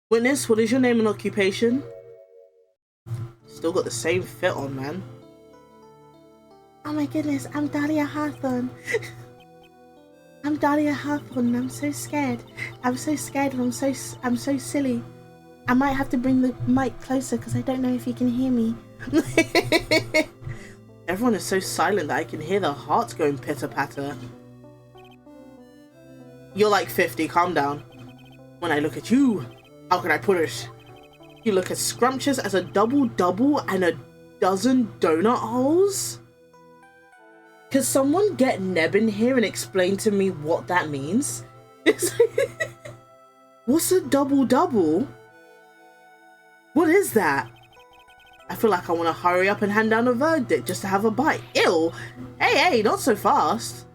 Witness, what is your name and occupation? Still got the same fit on, man. Oh my goodness, I'm Dahlia Hawthorne. I'm Dahlia Hawthorne and I'm so scared. I'm so scared and I'm so silly. I might have to bring the mic closer because I don't know if you can hear me. Everyone is so silent that I can hear their hearts going pitter-patter. You're like 50, calm down. When I look at you, how can I put it? You look as scrumptious as a double-double and a dozen donut holes? Could someone get Neb in here and explain to me what that means? What's a double-double? What is that? I feel like I want to hurry up and hand down a verdict just to have a bite. Ew! Hey, not so fast.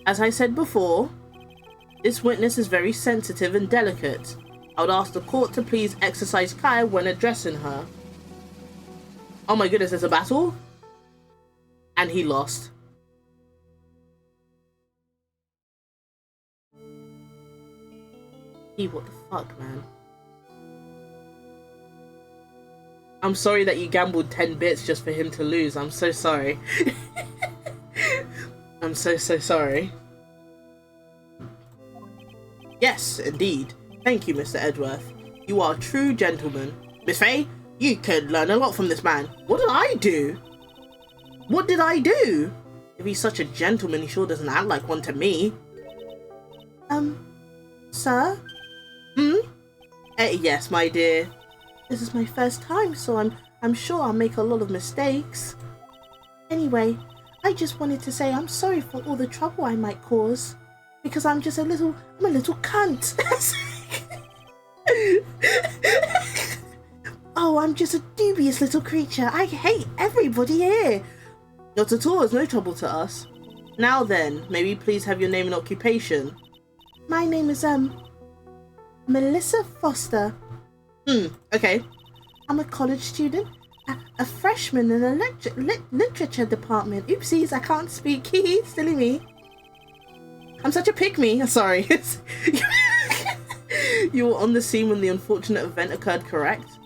As I said before, this witness is very sensitive and delicate. I would ask the court to please exercise care when addressing her. Oh my goodness, there's a battle? And he lost. What the fuck, man? I'm sorry that you gambled 10 bits just for him to lose. I'm so sorry. I'm so sorry. Yes, indeed. Thank you, Mr. Edworth. You are a true gentleman. Miss Faye, you could learn a lot from this man. What did I do? What did I do? If he's such a gentleman, he sure doesn't act like one to me. Sir? Yes, my dear. This is my first time, so I'm sure I'll make a lot of mistakes. Anyway, I just wanted to say I'm sorry for all the trouble I might cause. Because I'm a little cunt. Oh, I'm just a dubious little creature. I hate everybody here. Not at all, it's no trouble to us. Now then, may we please have your name and occupation? My name is, Melissa Foster. Okay. I'm a college student, a freshman in the literature department. Oopsies, I can't speak. Silly me. I'm such a pick-me. Sorry. You were on the scene when the unfortunate event occurred, correct?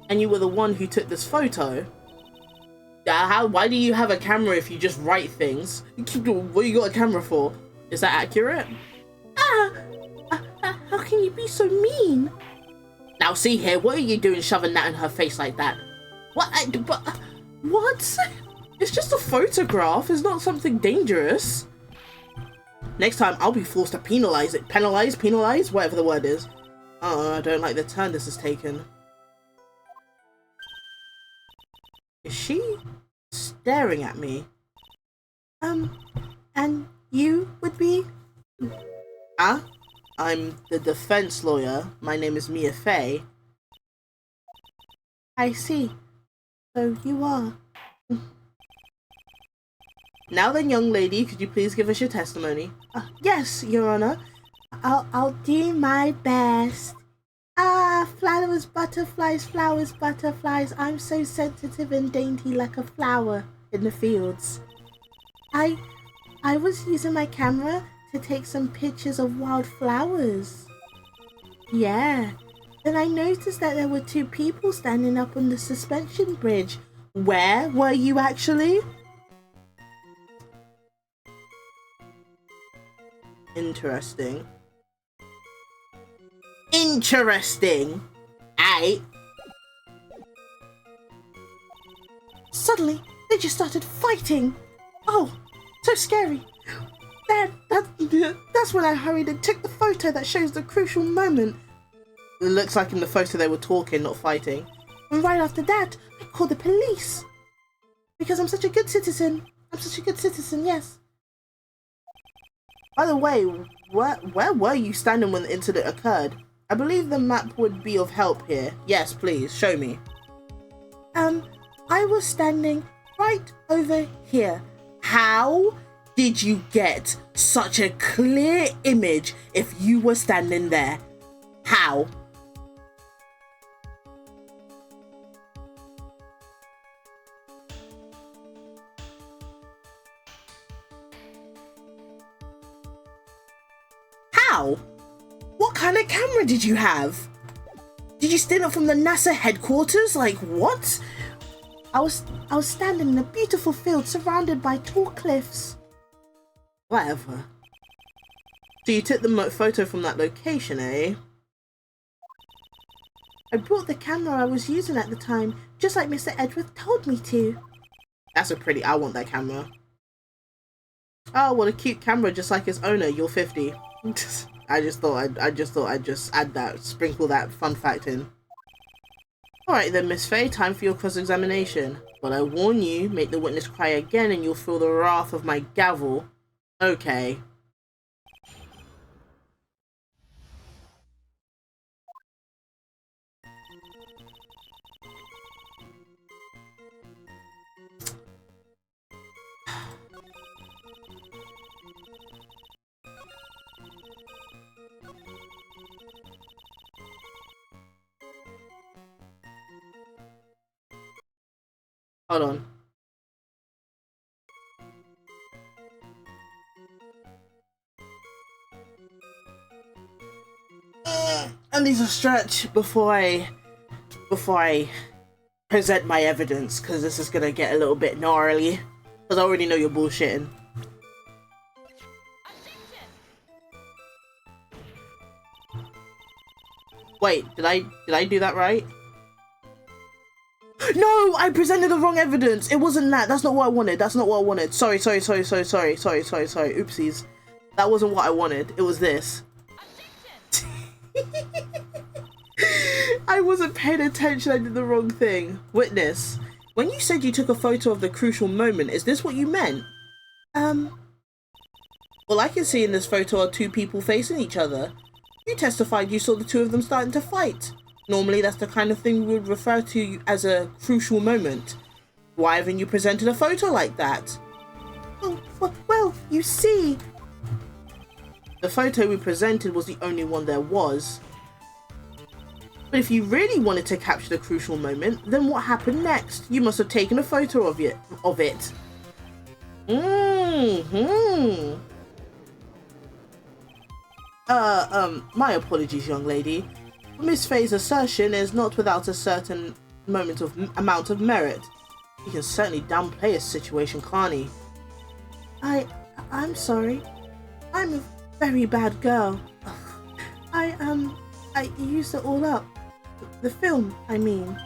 And you were the one who took this photo. Why do you have a camera if you just write things? What you got a camera for? Is that accurate? How can you be so mean? Now see here, what are you doing shoving that in her face like that? What? What? It's just a photograph. It's not something dangerous. Next time, I'll be forced to penalize it. Penalize, whatever the word is. Oh, I don't like the turn this has taken. Is she staring at me? And you would be? I'm the defense lawyer. My name is Mia Faye. I see. So you are. Now then, young lady, could you please give us your testimony? Yes, Your Honor. I'll do my best. Flowers, butterflies, flowers, butterflies. I'm so sensitive and dainty like a flower in the fields. I was using my camera to take some pictures of wildflowers. Yeah. Then I noticed that there were two people standing up on the suspension bridge. Where were you actually? Interesting. Suddenly, they just started fighting. Oh, so scary. That's when I hurried and took the photo that shows the crucial moment. It looks like in the photo they were talking, not fighting. And right after that, I called the police. Because I'm such a good citizen. Yes. By the way, where were you standing when the incident occurred? I believe the map would be of help here. Yes, please, show me. I was standing right over here. How did you get such a clear image if you were standing there? How? How? What kind of camera did you have? Did you steal it from the NASA headquarters? Like, what? I was standing in a beautiful field surrounded by tall cliffs. Whatever. So you took the photo from that location, eh? I brought the camera I was using at the time, just like Mr. Edgeworth told me to. That's a pretty... I want that camera. Oh, what a cute camera, just like its owner. You're 50. I just thought I'd just add that, sprinkle that fun fact in. Alright then, Miss Faye, time for your cross-examination. But I warn you, make the witness cry again and you'll feel the wrath of my gavel. Okay. Hold on. I need to stretch before I present my evidence, because this is gonna get a little bit gnarly. Because I already know you're bullshitting. Wait, did I do that right? No, I presented the wrong evidence. It wasn't that. That's not what I wanted. That's not what I wanted. Sorry. Oopsies. That wasn't what I wanted. It was this. I wasn't paying attention. I did the wrong thing. Witness, when you said you took a photo of the crucial moment, is this what you meant? Well, I can see in this photo are two people facing each other. You testified you saw the two of them starting to fight. Normally, that's the kind of thing we would refer to as a crucial moment. Why haven't you presented a photo like that? Oh, well, you see... The photo we presented was the only one there was. But if you really wanted to capture the crucial moment, then what happened next? You must have taken a photo of it. My apologies, young lady. Miss Faye's assertion is not without a certain amount of merit. He can certainly downplay a situation, can't he? I'm sorry. I'm a very bad girl. I used it all up. The film, I mean.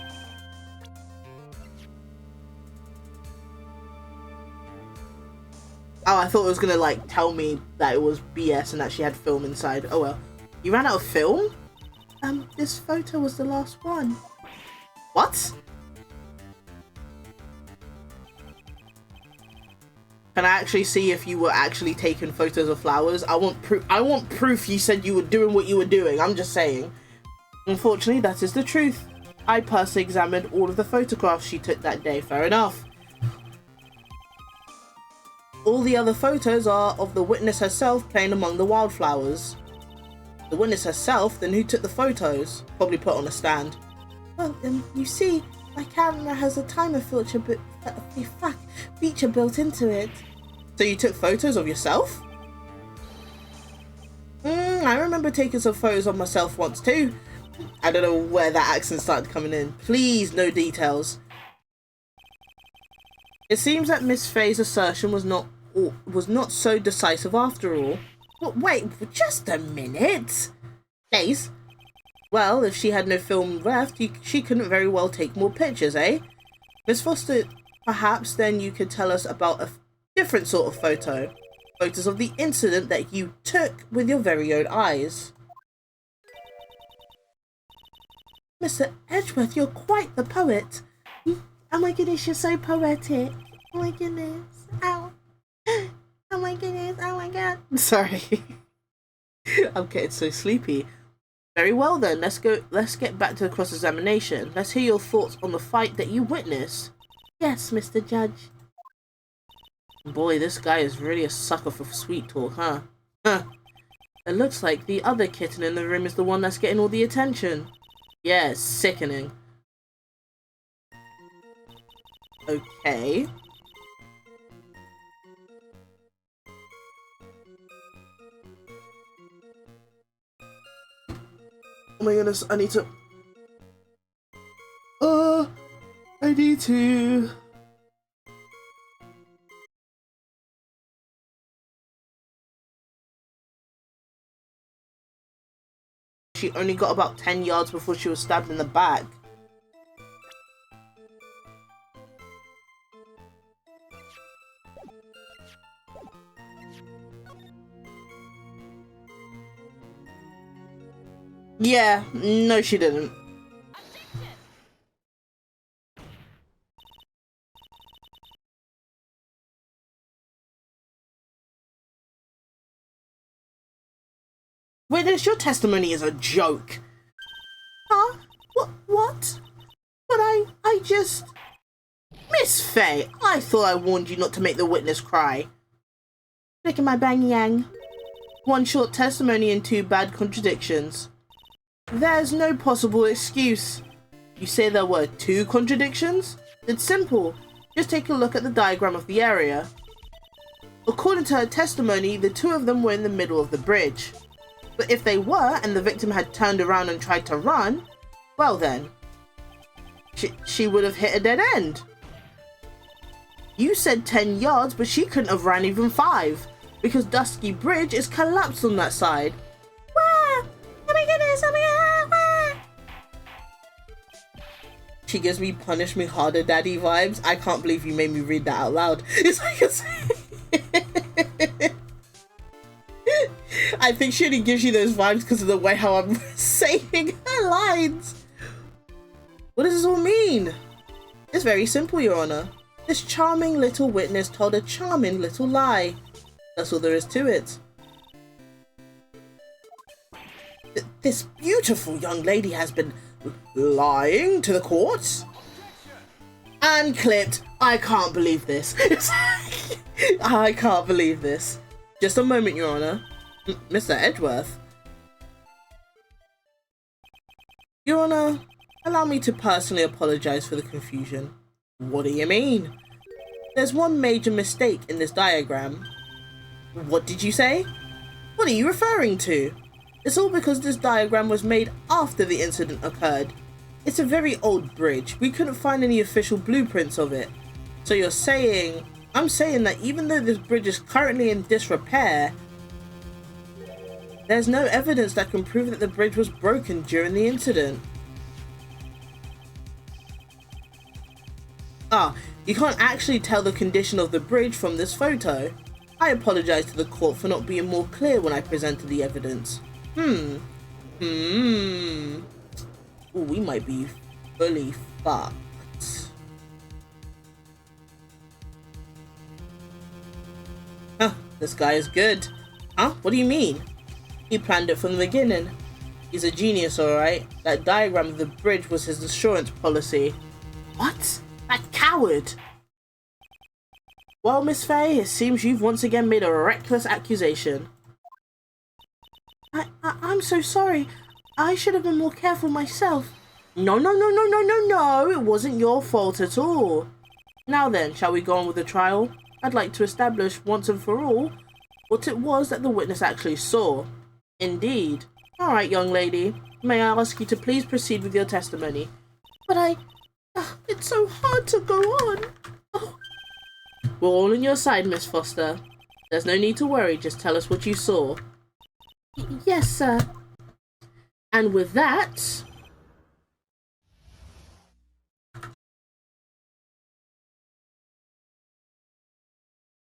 Oh, I thought it was gonna, like, tell me that it was BS and that she had film inside. Oh well. You ran out of film? This photo was the last one. What? Can I actually see if you were actually taking photos of flowers? I want proof you said you were doing what you were doing. I'm just saying. Unfortunately, that is the truth. I personally examined all of the photographs she took that day. Fair enough. All the other photos are of the witness herself playing among the wildflowers. The witness herself, then who took the photos? Probably put on a stand. Well, you see, my camera has a timer feature built into it. So you took photos of yourself? I remember taking some photos of myself once too. I don't know where that accent started coming in. Please, no details. It seems that Miss Faye's assertion was not so decisive after all. But wait, just a minute. Please. Well, if she had no film left, she couldn't very well take more pictures, eh? Miss Foster, perhaps then you could tell us about a different sort of photo. Photos of the incident that you took with your very own eyes. Mr. Edgeworth, you're quite the poet. Oh my goodness, you're so poetic. Oh my goodness. Ow. Oh my goodness, oh my god. Sorry. I'm getting so sleepy. Very well then, let's get back to the cross-examination. Let's hear your thoughts on the fight that you witnessed. Yes, Mr. Judge. Boy, this guy is really a sucker for sweet talk, huh? Huh. It looks like the other kitten in the room is the one that's getting all the attention. Yeah, it's sickening. Okay. Oh my goodness, I need to... she only got about 10 yards before she was stabbed in the back. Yeah, no she didn't. Witness, your testimony is a joke. Huh? What? But I just... Miss Faye, I thought I warned you not to make the witness cry. Look at my bang yang. One short testimony and 2 bad contradictions. There's no possible excuse. You say there were 2 contradictions? It's simple. Just take a look at the diagram of the area. According to her testimony, the 2 of them were in the middle of the bridge. But if they were, and the victim had turned around and tried to run, well then, she would have hit a dead end. You said 10 yards, but she couldn't have ran even 5, because Dusky Bridge is collapsed on that side. Wah! Oh my goodness, oh my god, wah! She gives me punish me harder daddy vibes. I can't believe you made me read that out loud. It's like I think she only gives you those vibes because of the way how I'm saying her lines. What does this all mean? It's very simple, Your Honor. This charming little witness told a charming little lie. That's all there is to it. This beautiful young lady has been lying to the court. And clipped. I can't believe this. I can't believe this. Just a moment, Your Honor. Mr. Edgeworth. Your Honor, allow me to personally apologize for the confusion. What do you mean? There's one major mistake in this diagram. What did you say? What are you referring to? It's all because this diagram was made after the incident occurred. It's a very old bridge. We couldn't find any official blueprints of it. So you're saying... I'm saying that even though this bridge is currently in disrepair, there's no evidence that can prove that the bridge was broken during the incident. You can't actually tell the condition of the bridge from this photo. I apologize to the court for not being more clear when I presented the evidence. Ooh, we might be fully fucked. This guy is good. What do you mean? He planned it from the beginning. He's a genius, alright. That diagram of the bridge was his assurance policy. What? That coward! Well, Miss Faye, it seems you've once again made a reckless accusation. I'm so sorry. I should have been more careful myself. No, it wasn't your fault at all. Now then, shall we go on with the trial? I'd like to establish once and for all what it was that the witness actually saw. Indeed. Alright, young lady. May I ask you to please proceed with your testimony? But it's so hard to go on. Oh. We're all on your side, Miss Foster. There's no need to worry, just tell us what you saw. Yes, sir. And with that,